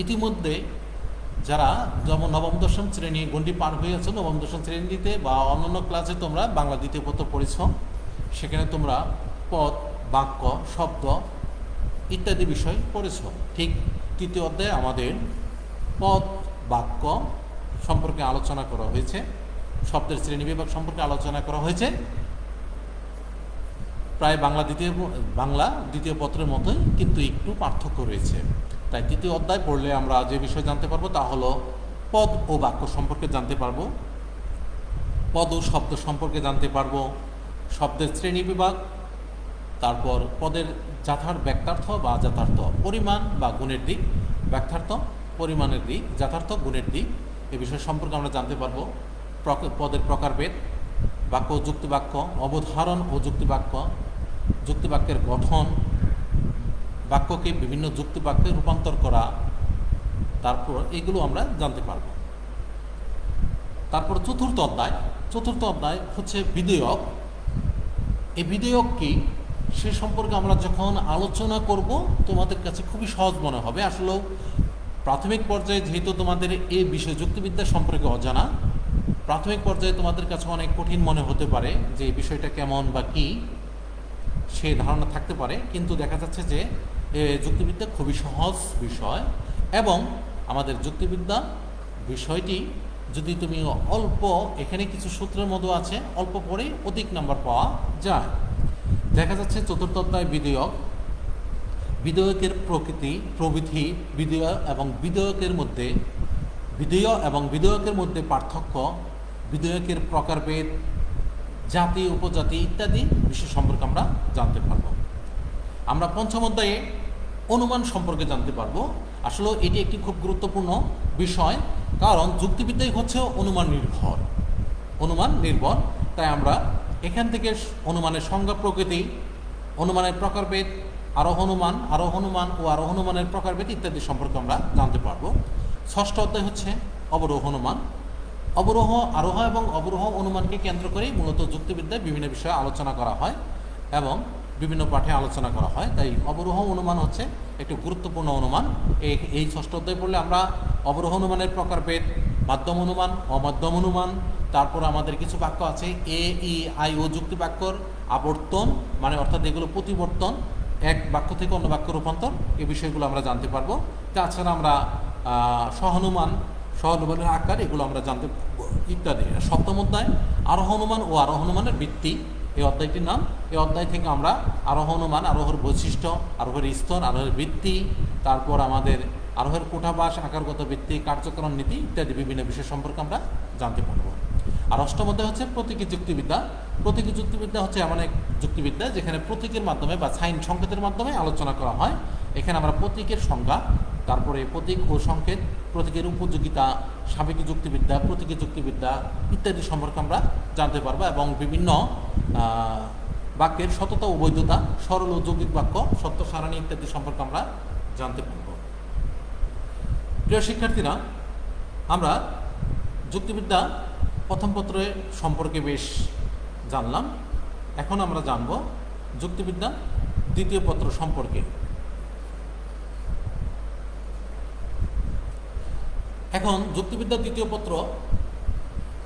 ইতিমধ্যে যারা যেমন নবম দশম শ্রেণী গণ্ডি পার হয়েছ, নবম দশম শ্রেণীতে বা অন্যান্য ক্লাসে তোমরা বাংলা দ্বিতীয় পত্র পড়েছ, সেখানে তোমরা পদ, বাক্য, শব্দ ইত্যাদি বিষয় পড়েছ। ঠিক তৃতীয় অধ্যায়ে আমাদের পদ, বাক্য সম্পর্কে আলোচনা করা হয়েছে, শব্দের শ্রেণীবিভাগ সম্পর্কে আলোচনা করা হয়েছে। প্রায় বাংলা দ্বিতীয় পত্রের মতোই, কিন্তু একটু পার্থক্য রয়েছে। তাই তৃতীয় অধ্যায় পড়লে আমরা যে বিষয় জানতে পারবো তা হলো পদ ও বাক্য সম্পর্কে জানতে পারবো, পদ ও শব্দ সম্পর্কে জানতে পারবো, শব্দের শ্রেণীবিভাগ, তারপর পদের যথার্থ ব্যক্তার্থ বা যথার্থ পরিমাণ বা গুণের দিক, ব্যক্তার্থ পরিমাণের দিক, যথার্থ গুণের দিক, এ বিষয় সম্পর্কে আমরা জানতে পারবো। পদের প্রকারভেদ, বাক্য ও যুক্তিবাক্য, অবধারণ ও যুক্তিবাক্য, যুক্তিবাক্যের গঠন, বাক্যকে বিভিন্ন যুক্তিবাক্যে রূপান্তর করা, তারপর এগুলো আমরা জানতে পারব। তারপর চতুর্থ অধ্যায় হচ্ছে বিধেয়ক। এই বিধেয়ক কি সে সম্পর্কে আমরা যখন আলোচনা করব তোমাদের কাছে খুবই সহজ মনে হবে। আসলেও প্রাথমিক পর্যায়ে যেহেতু তোমাদের এই বিষয় যুক্তিবিদ্যা সম্পর্কে অজানা, প্রাথমিক পর্যায়ে তোমাদের কাছে অনেক কঠিন মনে হতে পারে যে এই বিষয়টা কেমন বা কী, সে ধারণা থাকতে পারে। কিন্তু দেখা যাচ্ছে যে যুক্তিবিদ্যা খুবই সহজ বিষয়, এবং আমাদের যুক্তিবিদ্যা বিষয়টি যদি তুমি অল্প, এখানে কিছু সূত্রের মধ্যে আছে, অল্প পড়ে অধিক নাম্বার পাওয়া যায়। দেখা যাচ্ছে চতুর্থ অধ্যায় বিধেয়কের প্রকৃতি প্রভৃতি, বিধেয় এবং বিধেয়কের মধ্যে পার্থক্য, বিধেয়কের প্রকারভেদ, জাতি উপজাতি ইত্যাদি বিষয় সম্পর্কে আমরা জানতে পারব। আমরা পঞ্চম অধ্যায়ে অনুমান সম্পর্কে জানতে পারব। আসলে এটি একটি খুব গুরুত্বপূর্ণ বিষয়, কারণ যুক্তিবিদ্যাই হচ্ছে অনুমান নির্ভর। তাই আমরা এখান থেকে অনুমানের সংজ্ঞা, প্রকৃতি, অনুমানের প্রকারভেদ, আরোহ অনুমান ও আরোহ অনুমানের প্রকারভেদ ইত্যাদি সম্পর্কে আমরা জানতে পারব। ষষ্ঠ অধ্যায় হচ্ছে অবরোহ অনুমান। আরোহ এবং অবরোহ অনুমানকে কেন্দ্র করেই মূলত যুক্তিবিদ্যায় বিভিন্ন বিষয়ে আলোচনা করা হয় এবং বিভিন্ন পাঠে আলোচনা করা হয়। তাই অবরোহ অনুমান হচ্ছে একটি গুরুত্বপূর্ণ অনুমান। এই ষষ্ঠ অধ্যায় পড়লে আমরা অবরোহ অনুমানের প্রকারভেদ, মাধ্যম অনুমান, অমাধ্যম অনুমান, তারপর আমাদের কিছু বাক্য আছে এ, ই, আই ও যুক্তি বাক্যর আবর্তন, মানে অর্থাৎ এগুলো প্রতিবর্তন, এক বাক্য থেকে অন্য বাক্য রূপান্তর, এই বিষয়গুলো আমরা জানতে পারবো। তাছাড়া আমরা সহানুমানের আকার, এগুলো আমরা জানতে পারবো ইত্যাদি। সপ্তম অধ্যায় আরোহ অনুমান ও আরোহ অনুমানের ভিত্তি, এই অধ্যায়টির নাম। এই অধ্যায় থেকে আমরা আরোহ অনুমান, আরোহের বৈশিষ্ট্য, আরোহের স্তর, আরোহের ভিত্তি, তারপর আমাদের আরোহের কূটাভাস, আকারগত ভিত্তি, কার্যকরণ নীতি ইত্যাদি বিভিন্ন বিষয় সম্পর্কে আমরা জানতে পারবো। আর অষ্টম অধ্যায় হচ্ছে প্রতীকী যুক্তিবিদ্যা। প্রতীকী যুক্তিবিদ্যা হচ্ছে এমন এক যুক্তিবিদ্যা যেখানে প্রতীকের মাধ্যমে বা সাইন সংকেতের মাধ্যমে আলোচনা করা হয়। এখানে আমরা প্রতীকের সংজ্ঞা, তারপরে প্রতীক ও সংকেত, প্রতীকের উপযোগিতা, সাবেকি যুক্তিবিদ্যা, প্রতীকী যুক্তিবিদ্যা ইত্যাদি সম্পর্কে আমরা জানতে পারবো, এবং বিভিন্ন বাক্যের সততা ও বৈধতা, সরল ও যৌগিক বাক্য, সত্য সারণী ইত্যাদি সম্পর্কে আমরা জানতে পারব। প্রিয় শিক্ষার্থীরা, আমরা যুক্তিবিদ্যা প্রথম পত্র সম্পর্কে বেশ জানলাম। এখন আমরা জানব যুক্তিবিদ্যা দ্বিতীয় পত্র সম্পর্কে। এখন যুক্তিবিদ্যা দ্বিতীয় পত্র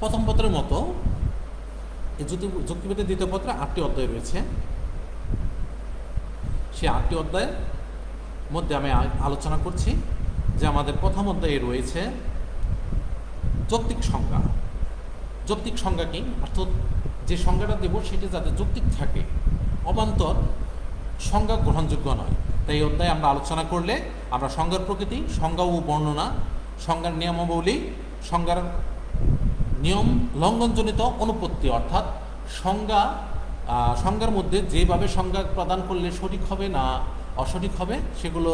প্রথম পত্রের মতো এই যুক্তিবিদ্যা দ্বিতীয় পত্রে 8টি অধ্যায় রয়েছে। সেই 8টি অধ্যায়ের মধ্যে আমি আলোচনা করছি যে আমাদের প্রথম অধ্যায়ে রয়েছে যৌক্তিক সংজ্ঞা। যৌক্তিক সংজ্ঞা কি, অর্থাৎ যে সংজ্ঞাটা দেব সেটি যাতে যৌক্তিক থাকে, অবান্তর সংজ্ঞা গ্রহণযোগ্য নয়। তাই এই অধ্যায়ে আমরা আলোচনা করলে আমরা সংজ্ঞার প্রকৃতি, সংজ্ঞা ও বর্ণনা, সংজ্ঞার নিয়মাবলী, সংজ্ঞার নিয়ম লঙ্ঘনজনিত অনুপত্তি, অর্থাৎ সংজ্ঞার মধ্যে যেভাবে সংজ্ঞা প্রদান করলে সঠিক হবে না অসঠিক হবে, সেগুলো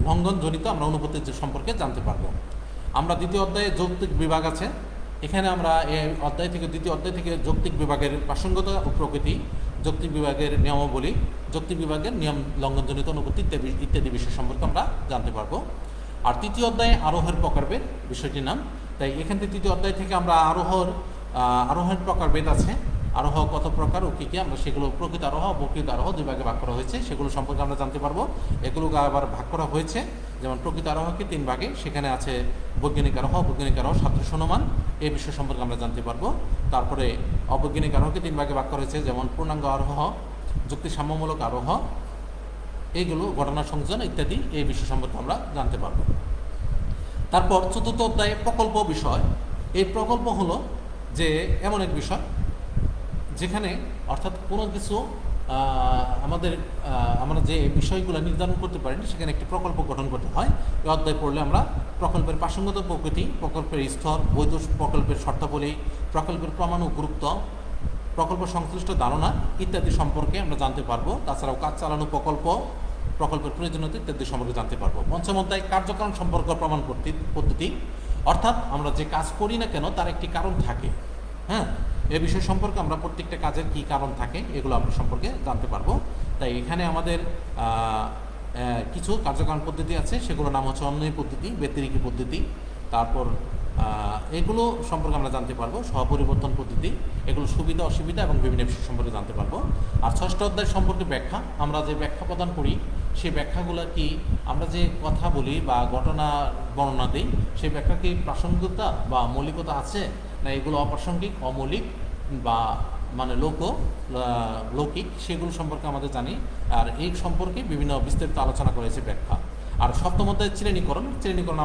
লঙ্ঘনজনিত আমরা অনুপত্তির সম্পর্কে জানতে পারবো। আমরা দ্বিতীয় অধ্যায়ে যৌক্তিক বিভাগ আছে। এখানে আমরা দ্বিতীয় অধ্যায় থেকে যৌক্তিক বিভাগের প্রাসঙ্গিকতা ও প্রকৃতি, যৌক্তিক বিভাগের নিয়মাবলী, যৌক্তিক বিভাগের নিয়ম লঙ্ঘনজনিত অনুপত্তি ইত্যাদি বিষয় সম্পর্কে আমরা জানতে পারবো। আর তৃতীয় অধ্যায়ে আরোহের প্রকারভেদ বিষয়টির নাম। তাই এখান থেকে তৃতীয় অধ্যায় থেকে আমরা আরোহের প্রকারভেদ আছে, আরোহ কত প্রকার ও কী কী, আমরা সেগুলো প্রকৃত আরোহ প্রকৃত আরোহ দুই ভাগে ভাগ করা হয়েছে, সেগুলো সম্পর্কে আমরা জানতে পারবো। এগুলোকে আবার ভাগ করা হয়েছে, যেমন প্রকৃত আরোহকে 3 ভাগে, সেখানে আছে বৈজ্ঞানিক আরোহ, সাদৃশ্যনুমান, এই বিষয় সম্পর্কে আমরা জানতে পারবো। তারপরে অবৈজ্ঞানিক আরোহকে 3 ভাগে ভাগ করা হয়েছে, যেমন পূর্ণাঙ্গ আরোহ, যুক্তি সাম্যমূলক আরোহ, এইগুলো ঘটনা সংযোজন ইত্যাদি, এই বিষয় সম্পর্কে আমরা জানতে পারবো। তারপর চতুর্থ অধ্যায়ে প্রকল্প বিষয়। এই প্রকল্প হলো যে এমন এক বিষয় যেখানে অর্থাৎ কোনো কিছু আমরা যে বিষয়গুলো নির্ধারণ করতে পারি সেখানে একটি প্রকল্প গঠন করতে হয়। এই অধ্যায় পড়লে আমরা প্রকল্পের প্রাসঙ্গিক প্রকৃতি, প্রকল্পের স্তর, বৈধ প্রকল্পের শর্তাবলী, প্রকল্পের প্রমাণ ও গুরুত্ব, প্রকল্প সংশ্লিষ্ট ধারণা ইত্যাদি সম্পর্কে আমরা জানতে পারবো। তাছাড়াও কাজ চালানো প্রকল্প, প্রকল্পের প্রয়োজনীয়তা ইত্যাদি সম্পর্কে জানতে পারবো। পঞ্চম অধ্যায় কার্যক্রম সম্পর্ক প্রমাণ পদ্ধতি, অর্থাৎ আমরা যে কাজ করি না কেন তার একটি কারণ থাকে। হ্যাঁ, এ বিষয় সম্পর্কে আমরা প্রত্যেকটা কাজের কী কারণ থাকে এগুলো আমরা সম্পর্কে জানতে পারবো। তাই এখানে আমাদের কিছু কার্যক্রম পদ্ধতি আছে, সেগুলোর নাম হচ্ছে অন্বয়ী পদ্ধতি, ব্যতিরেকী পদ্ধতি। তারপর এগুলো সম্পর্কে আমরা জানতে পারবো। সহপরিবর্তন পদ্ধতি, এগুলো সুবিধা অসুবিধা এবং বিভিন্ন বিষয় সম্পর্কে জানতে পারবো। আর ষষ্ঠ অধ্যায় সম্পর্কে ব্যাখ্যা, আমরা যে ব্যাখ্যা প্রদান করি সেই ব্যাখ্যাগুলো কি, আমরা যে কথা বলি বা ঘটনা বর্ণনা দিই সেই ব্যাখ্যা কি প্রাসঙ্গিকতা বা মৌলিকতা আছে, না এগুলো অপ্রাসঙ্গিক, অমৌলিক বা মানে লৌকিক, সেগুলো সম্পর্কে আমাদের জানি। আর এই সম্পর্কে বিভিন্ন বিস্তারিত আলোচনা করেছে ব্যাখ্যা। আর সপ্তম অধ্যায় শ্রেণীকরণ।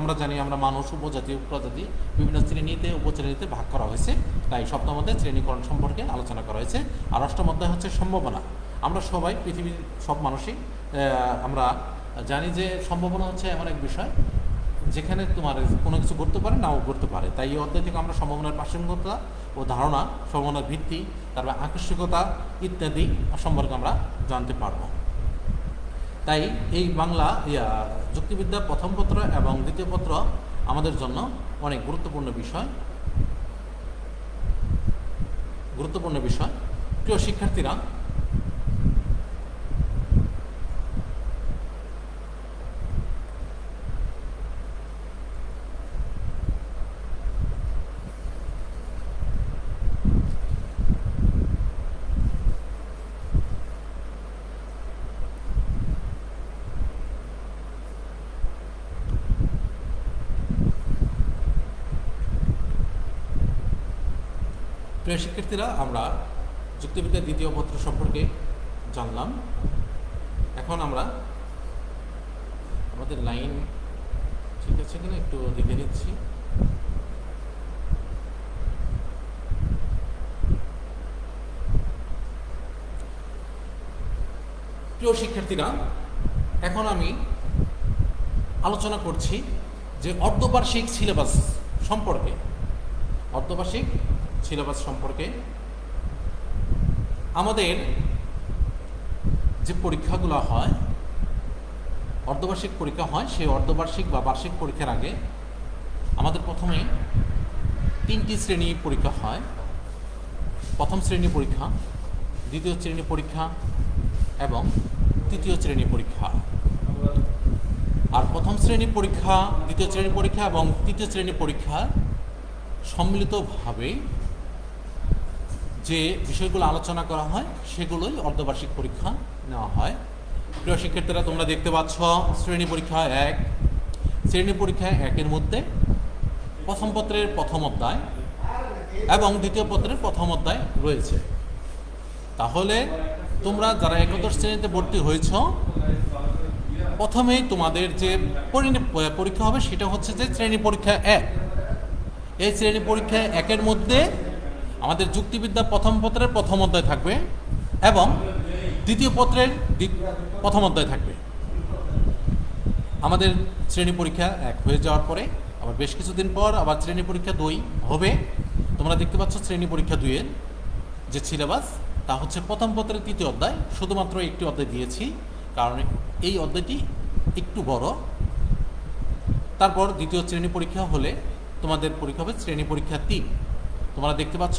আমরা জানি আমরা মানুষ, উপজাতি, উপপ্রজাতি বিভিন্ন শ্রেণীতে উপশ্রেণীতে ভাগ করা হয়েছে, তাই সপ্তম অধ্যায় শ্রেণীকরণ সম্পর্কে আলোচনা করা হয়েছে। আর অষ্টম অধ্যায় হচ্ছে সম্ভাবনা। আমরা সবাই পৃথিবীর সব মানুষই আমরা জানি যে সম্ভাবনা হচ্ছে এমন এক বিষয় যেখানে তোমার কোনো কিছু ঘটতে পারে, নাও ঘটতে পারে। তাই এই অধ্যায় থেকে আমরা সম্ভাবনার প্রাসঙ্গিকতা ও ধারণা, সম্ভাবনার ভিত্তি, তারপর আকস্মিকতা ইত্যাদি সম্পর্কে আমরা জানতে পারবো। তাই এই বাংলা যুক্তিবিদ্যা প্রথম পত্র এবং দ্বিতীয় পত্র আমাদের জন্য অনেক গুরুত্বপূর্ণ বিষয়। প্রিয় শিক্ষার্থীরা, আমরা যুক্তিবিদ্যার দ্বিতীয় পত্র সম্পর্কে জানলাম। এখন আমরা আমাদের লাইন ঠিক আছে কিনা একটু দেখে নিচ্ছি। প্রিয় শিক্ষার্থীরা, এখন আমি আলোচনা করছি যে অর্ধবার্ষিক সিলেবাস সম্পর্কে। আমাদের যে পরীক্ষাগুলো হয়, অর্ধবার্ষিক পরীক্ষা হয়, সেই অর্ধবার্ষিক বা বার্ষিক পরীক্ষার আগে আমাদের প্রথমে 3টি শ্রেণী পরীক্ষা হয়। প্রথম শ্রেণী পরীক্ষা, দ্বিতীয় শ্রেণী পরীক্ষা এবং তৃতীয় শ্রেণী পরীক্ষা। আর প্রথম শ্রেণী পরীক্ষা, দ্বিতীয় শ্রেণী পরীক্ষা এবং তৃতীয় শ্রেণী পরীক্ষা সম্মিলিতভাবে যে বিষয়গুলো আলোচনা করা হয় সেগুলোই অর্ধবার্ষিক পরীক্ষা নেওয়া হয়। প্রিয় শিক্ষার্থীরা, তোমরা দেখতে পাচ্ছ শ্রেণী পরীক্ষা 1। শ্রেণী পরীক্ষা 1-এর মধ্যে প্রথম পত্রের প্রথম অধ্যায় এবং দ্বিতীয় পত্রের প্রথম অধ্যায় রয়েছে। তাহলে তোমরা যারা একাদশ শ্রেণীতে ভর্তি হয়েছ, প্রথমেই তোমাদের যে পরীক্ষা হবে সেটা হচ্ছে যে শ্রেণী পরীক্ষা 1। এই শ্রেণী পরীক্ষা 1-এর মধ্যে আমাদের যুক্তিবিদ্যা প্রথম পত্রের প্রথম অধ্যায় থাকবে এবং দ্বিতীয় পত্রের প্রথম অধ্যায় থাকবে। আমাদের শ্রেণী পরীক্ষা 1 হয়ে যাওয়ার পরে আবার বেশ কিছুদিন পর আবার শ্রেণী পরীক্ষা 2 হবে। তোমরা দেখতে পাচ্ছ শ্রেণী পরীক্ষা 2-এর যে সিলেবাস তা হচ্ছে প্রথম পত্রের তৃতীয় অধ্যায়। শুধুমাত্র একটি অধ্যায় দিয়েছি কারণ এই অধ্যায়টি একটু বড়। তারপর দ্বিতীয় শ্রেণী পরীক্ষা হলে তোমাদের পরীক্ষা হবে শ্রেণী পরীক্ষা 3। তোমরা দেখতে পাচ্ছ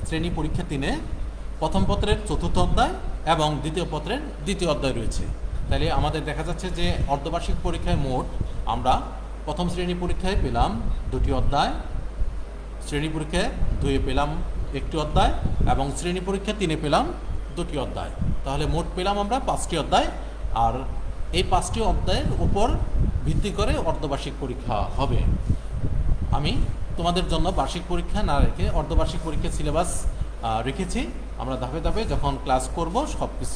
শ্রেণী পরীক্ষা 3-এ প্রথম পত্রের চতুর্থ অধ্যায় এবং দ্বিতীয় পত্রের দ্বিতীয় অধ্যায় রয়েছে। তাহলে আমাদের দেখা যাচ্ছে যে অর্ধবার্ষিক পরীক্ষায় মোট আমরা প্রথম শ্রেণী পরীক্ষায় পেলাম 2টি অধ্যায়, শ্রেণী পরীক্ষায় 2-এ পেলাম একটি অধ্যায় এবং শ্রেণী পরীক্ষা 3-এ পেলাম 2টি অধ্যায়। তাহলে মোট পেলাম আমরা 5টি অধ্যায়। আর এই 5টি অধ্যায়ের উপর ভিত্তি করে অর্ধবার্ষিক পরীক্ষা হবে। আমি তোমাদের জন্য বার্ষিক পরীক্ষা না রেখে অর্ধবার্ষিক পরীক্ষা সিলেবাস রেখেছি। আমরা ধাপে ধাপে যখন ক্লাস করব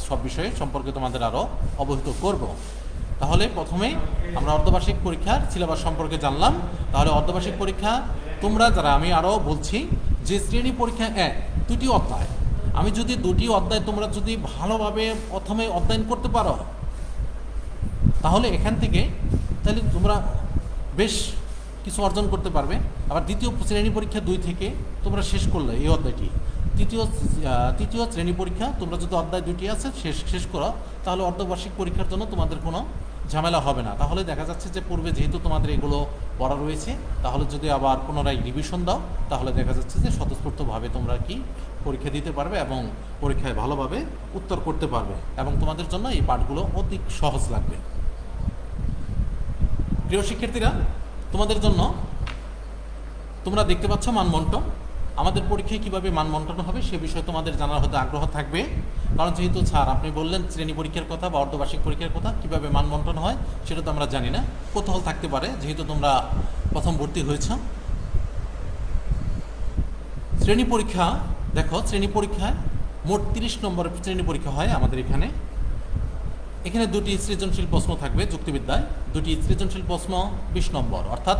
সব বিষয়ে সম্পর্কে তোমাদের আরও অবহিত করব। তাহলে প্রথমে আমরা অর্ধবার্ষিক পরীক্ষার সিলেবাস সম্পর্কে জানলাম। তাহলে অর্ধবার্ষিক পরীক্ষা তোমরা যারা, আমি আরও বলছি যে শ্রেণী পরীক্ষা 1 2টি অধ্যায়, আমি যদি 2টি অধ্যায় তোমরা যদি ভালোভাবে প্রথমে অধ্যয়ন করতে পারো তাহলে এখান থেকে তাহলে তোমরা বেশ কিছু অর্জন করতে পারবে। আবার দ্বিতীয় শ্রেণী পরীক্ষা 2 থেকে তোমরা শেষ করলে এই অধ্যায়টি, তৃতীয় শ্রেণী পরীক্ষা তোমরা যদি অধ্যায় 2টি আছে শেষ করো তাহলে অর্ধবার্ষিক পরীক্ষার জন্য তোমাদের কোনো ঝামেলা হবে না। তাহলে দেখা যাচ্ছে যে পূর্বে যেহেতু তোমাদের এগুলো পড়া রয়েছে, তাহলে যদি আবার পুনরায় রিভিশন দাও তাহলে দেখা যাচ্ছে যে স্বতঃস্ফূর্তভাবে তোমরা কি পরীক্ষা দিতে পারবে এবং পরীক্ষায় ভালোভাবে উত্তর করতে পারবে এবং তোমাদের জন্য এই পাঠগুলো অধিক সহজ লাগবে। প্রিয় শিক্ষার্থীরা, তোমাদের জন্য তোমরা দেখতে পাচ্ছ মানবন্টন। আমাদের পরীক্ষায় কীভাবে মানবন্টন হবে সে বিষয়ে তোমাদের জানার হয়তো আগ্রহ থাকবে, কারণ যেহেতু স্যার আপনি বললেন শ্রেণী পরীক্ষার কথা বা অর্ধবার্ষিক পরীক্ষার কথা, কীভাবে মানবন্টন হয় সেটা তো আমরা জানি না। কৌতূহল থাকতে পারে যেহেতু তোমরা প্রথম ভর্তি হয়েছ। শ্রেণী পরীক্ষা দেখো, শ্রেণী পরীক্ষায় মোট 30 নম্বরের শ্রেণী পরীক্ষা হয় আমাদের এখানে। 2টি সৃজনশীল প্রশ্ন থাকবে যুক্তিবিদ্যায়, 2টি সৃজনশীল প্রশ্ন 20 নম্বর, অর্থাৎ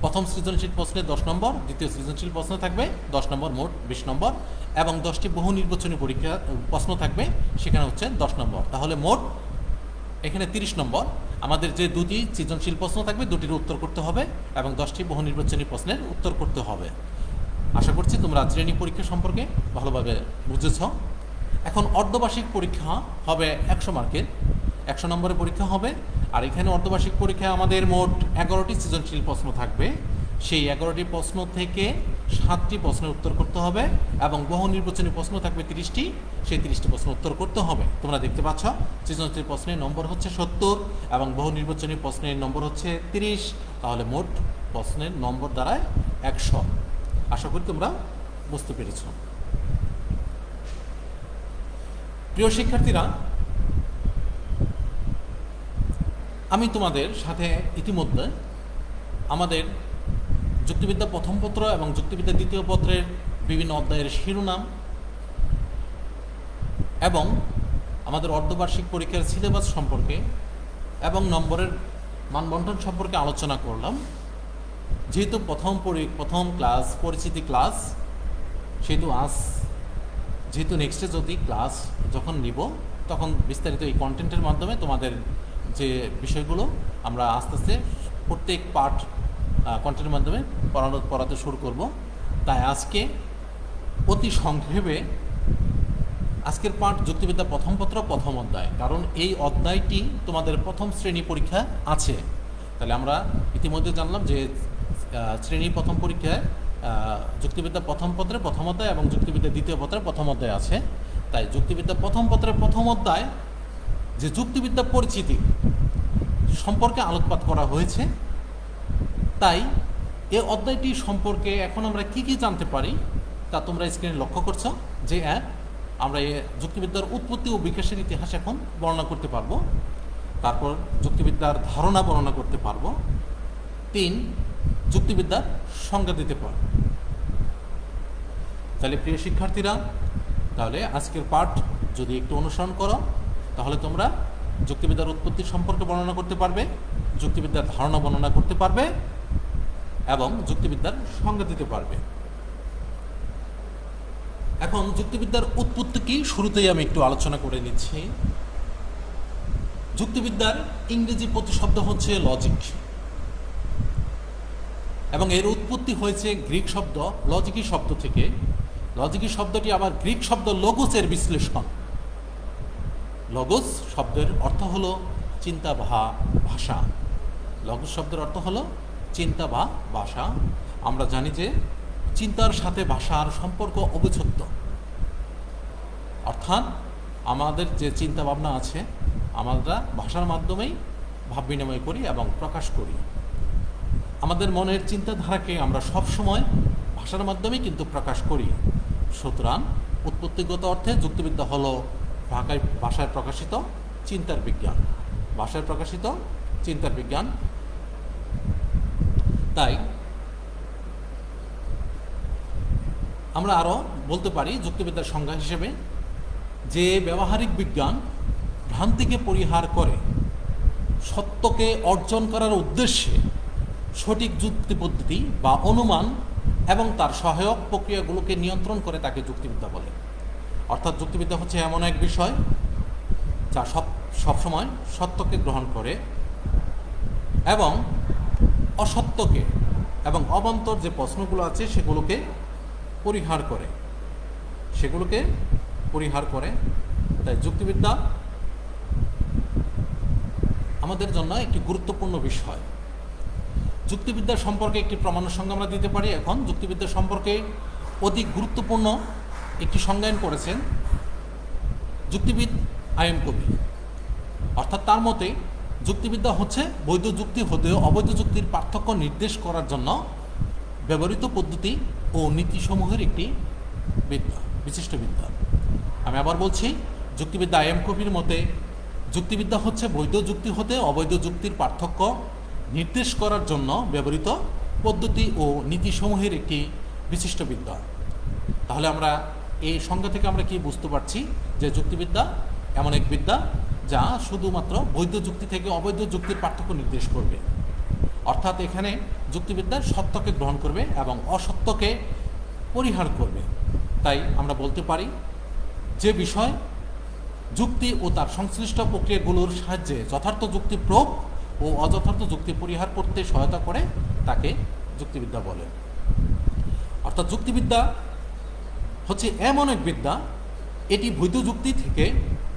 প্রথম সৃজনশীল প্রশ্নে 10 নম্বর, দ্বিতীয় সৃজনশীল প্রশ্ন থাকবে 10 নম্বর, মোট 20 নম্বর, এবং 10টি বহু নির্বাচনী পরীক্ষা প্রশ্ন থাকবে, সেখানে হচ্ছে 10 নম্বর। তাহলে মোট এখানে 30 নম্বর। আমাদের যে 2টি সৃজনশীল প্রশ্ন থাকবে 2টির উত্তর করতে হবে এবং 10টি বহু নির্বাচনী প্রশ্নের উত্তর করতে হবে। আশা করছি তোমরা শ্রেণী পরীক্ষা সম্পর্কে ভালোভাবে বুঝেছ। এখন অর্ধবার্ষিক পরীক্ষা হবে 100 মার্কের, 100 নম্বরের পরীক্ষা হবে। আর এখানে অর্ধবার্ষিক পরীক্ষায় আমাদের মোট 11টি সৃজনশীল প্রশ্ন থাকবে। সেই 11টি প্রশ্ন থেকে 7টি প্রশ্নের উত্তর করতে হবে এবং বহু নির্বাচনী প্রশ্ন থাকবে 30টি, সেই 30টি প্রশ্ন উত্তর করতে হবে। তোমরা দেখতে পাচ্ছ সৃজনশীল প্রশ্নের নম্বর হচ্ছে 70 এবং বহু নির্বাচনী প্রশ্নের নম্বর হচ্ছে 30। তাহলে মোট প্রশ্নের নম্বর দাঁড়ায় 100। আশা করি তোমরা বুঝতে পেরেছ। প্রিয় শিক্ষার্থীরা, আমি তোমাদের সাথে ইতিমধ্যে আমাদের যুক্তিবিদ্যা প্রথম পত্র এবং যুক্তিবিদ্যা দ্বিতীয় পত্রের বিভিন্ন অধ্যায়ের শিরোনাম এবং আমাদের অর্ধবার্ষিক পরীক্ষার সিলেবাস সম্পর্কে এবং নম্বরের মানবন্টন সম্পর্কে আলোচনা করলাম। যেহেতু প্রথম ক্লাস পরিচিতি ক্লাস, সেহেতু যেহেতু নেক্সটে যদি ক্লাস যখন নিব তখন বিস্তারিত এই কন্টেন্টের মাধ্যমে তোমাদের যে বিষয়গুলো আমরা আস্তে আস্তে প্রত্যেক পার্ট কন্টেন্টের মাধ্যমে পড়াতে শুরু করব। তাই আজকে অতি সংক্ষেপে আজকের পাঠ যুক্তিবিদ্যা প্রথম পত্র প্রথম অধ্যায়, কারণ এই অধ্যায়টি তোমাদের প্রথম শ্রেণী পরীক্ষা আছে। তাহলে আমরা ইতিমধ্যে জানলাম যে শ্রেণী প্রথম পরীক্ষায় যুক্তিবিদ্যা প্রথম পত্রে প্রথম অধ্যায় এবং যুক্তিবিদ্যা দ্বিতীয় পত্রে প্রথম অধ্যায় আছে। তাই যুক্তিবিদ্যা প্রথম পত্রের প্রথম অধ্যায় যে যুক্তিবিদ্যা পরিচিতি সম্পর্কে আলোকপাত করা হয়েছে। তাই এই অধ্যায়টি সম্পর্কে এখন আমরা কি কি জানতে পারি তা তোমরা স্ক্রিনে লক্ষ্য করছো যে আমরা এই যুক্তিবিদ্যার উৎপত্তি ও বিকাশের ইতিহাস এখন বর্ণনা করতে পারবো। তারপর যুক্তিবিদ্যার ধারণা বর্ণনা করতে পারবো। 3, যুক্তিবিদ্যার সংজ্ঞা দিতে পারবো। তাহলে প্রিয় শিক্ষার্থীরা, তাহলে আজকের পাঠ যদি একটু অনুসরণ করো তাহলে তোমরা যুক্তিবিদ্যার উৎপত্তি সম্পর্কে বর্ণনা করতে পারবে, যুক্তিবিদ্যার ধারণা বর্ণনা করতে পারবে এবং যুক্তিবিদ্যার সংজ্ঞা দিতে পারবে। এখন যুক্তিবিদ্যার উৎপত্তি কি শুরুতেই আমি একটু আলোচনা করে নিচ্ছি। যুক্তিবিদ্যার ইংরেজি প্রতিশব্দ হচ্ছে লজিক এবং এর উৎপত্তি হয়েছে গ্রিক শব্দ লজিকি শব্দ থেকে। লজিকি শব্দটি আবার গ্রিক শব্দ লগোসের বিশ্লেষণ। লগোস শব্দের অর্থ হলো চিন্তা বা ভাষা। লগোস শব্দের অর্থ হলো চিন্তা বা ভাষা। আমরা জানি যে চিন্তার সাথে ভাষার সম্পর্ক অবিচ্ছেদ্য, অর্থাৎ আমাদের যে চিন্তা ভাবনা আছে আমরা ভাষার মাধ্যমেই ভাব বিনিময় করি এবং প্রকাশ করি। আমাদের মনের চিন্তাধারাকে আমরা সবসময় ভাষার মাধ্যমেই কিন্তু প্রকাশ করি। সুতরাং উৎপত্তিগত অর্থে যুক্তিবিদ্যা হলো ভাষায় প্রকাশিত চিন্তার বিজ্ঞান। ভাষায় প্রকাশিত চিন্তার বিজ্ঞান। তাই আমরা আরও বলতে পারি যুক্তিবিদ্যার সংজ্ঞা হিসেবে যে ব্যবহারিক বিজ্ঞান ভ্রান্তিকে পরিহার করে সত্যকে অর্জন করার উদ্দেশ্যে সঠিক যুক্তি পদ্ধতি বা অনুমান এবং তার সহায়ক প্রক্রিয়াগুলোকে নিয়ন্ত্রণ করে তাকে যুক্তিবিদ্যা বলে। অর্থাৎ যুক্তিবিদ্যা হচ্ছে এমন এক বিষয় যা সবসময় সত্যকে গ্রহণ করে এবং অসত্যকে এবং অবান্তর যে প্রশ্নগুলো আছে সেগুলোকে পরিহার করে। তাই যুক্তিবিদ্যা আমাদের জন্য একটি গুরুত্বপূর্ণ বিষয়। যুক্তিবিদ্যা সম্পর্কে একটি প্রমাণের সংজ্ঞা আমরা দিতে পারি। এখন যুক্তিবিদ্যা সম্পর্কে অধিক গুরুত্বপূর্ণ একটি সংজ্ঞায়ন করেছেন যুক্তিবিদ আই.এম. কবি। অর্থাৎ তার মতে যুক্তিবিদ্যা হচ্ছে বৈধ যুক্তি হতেও অবৈধ যুক্তির পার্থক্য নির্দেশ করার জন্য ব্যবহৃত পদ্ধতি ও নীতিসমূহের একটি বিদ্যা, বিশিষ্ট বিদ্যা। আমি আবার বলছি, যুক্তিবিদ্যা আই.এম. কবির মতে যুক্তিবিদ্যা হচ্ছে বৈধ যুক্তি হতে অবৈধ যুক্তির পার্থক্য নির্দেশ করার জন্য ব্যবহৃত পদ্ধতি ও নীতিসমূহের একটি বিশিষ্ট বিদ্যা। তাহলে আমরা এই সংজ্ঞা থেকে আমরা কি বুঝতে পারছি যে যুক্তিবিদ্যা এমন এক বিদ্যা যা শুধুমাত্র বৈধ যুক্তি থেকে অবৈধ যুক্তির পার্থক্য নির্দেশ করবে। অর্থাৎ এখানে যুক্তিবিদ্যা সত্যকে গ্রহণ করবে এবং অসত্যকে পরিহার করবে। তাই আমরা বলতে পারি যে বিষয় যুক্তি ও তার সংশ্লিষ্ট প্রক্রিয়াগুলোর সাহায্যে যথার্থ যুক্তি প্রয়োগ ও অযথার্থ যুক্তি পরিহার করতে সহায়তা করে তাকে যুক্তিবিদ্যা বলে। অর্থাৎ যুক্তিবিদ্যা হচ্ছে এমন এক বিদ্যা, এটি বৈধ যুক্তি থেকে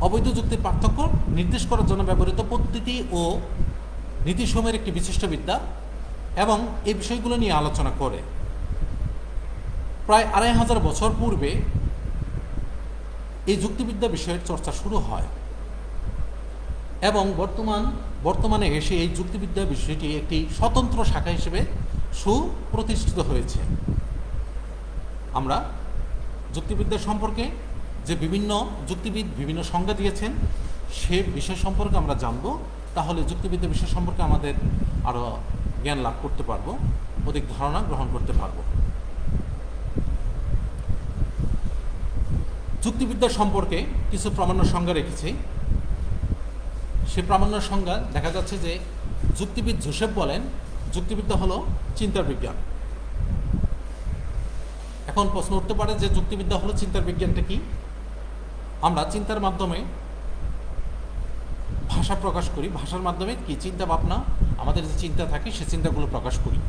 অবৈধ যুক্তির পার্থক্য নির্দেশ করার জন্য ব্যবহৃত পদ্ধতি ও নীতিসমূহের একটি বিশিষ্ট বিদ্যা এবং এই বিষয়গুলো নিয়ে আলোচনা করে। প্রায় 2500 বছর পূর্বে এই যুক্তিবিদ্যা বিষয়ের চর্চা শুরু হয় এবং বর্তমানে এসে এই যুক্তিবিদ্যা বিষয়টি একটি স্বতন্ত্র শাখা হিসেবে সুপ্রতিষ্ঠিত হয়েছে। আমরা যুক্তিবিদ্যা সম্পর্কে যে বিভিন্ন যুক্তিবিদ বিভিন্ন সংজ্ঞা দিয়েছেন সে বিষয় সম্পর্কে আমরা জানব। তাহলে যুক্তিবিদ্যা বিষয় সম্পর্কে আমাদের আরও জ্ঞান লাভ করতে পারবো, অধিক ধারণা গ্রহণ করতে পারবো। যুক্তিবিদ্যা সম্পর্কে কিছু প্রামাণ্য সংজ্ঞা রেখেছি। সে প্রামাণ্য সংজ্ঞা দেখা যাচ্ছে যে যুক্তিবিদ জোসেফ বলেন যুক্তিবিদ্যা হলো চিন্তার বিজ্ঞান। এখন প্রশ্ন উঠতে পারে যে যুক্তিবিদ্যা হলো চিন্তার বিজ্ঞানটা কি? আমরা চিন্তার মাধ্যমে ভাষা প্রকাশ করি, ভাষার মাধ্যমে কি চিন্তা ভাবনা, আমাদের যে চিন্তা থাকে সে চিন্তাগুলো প্রকাশ করি,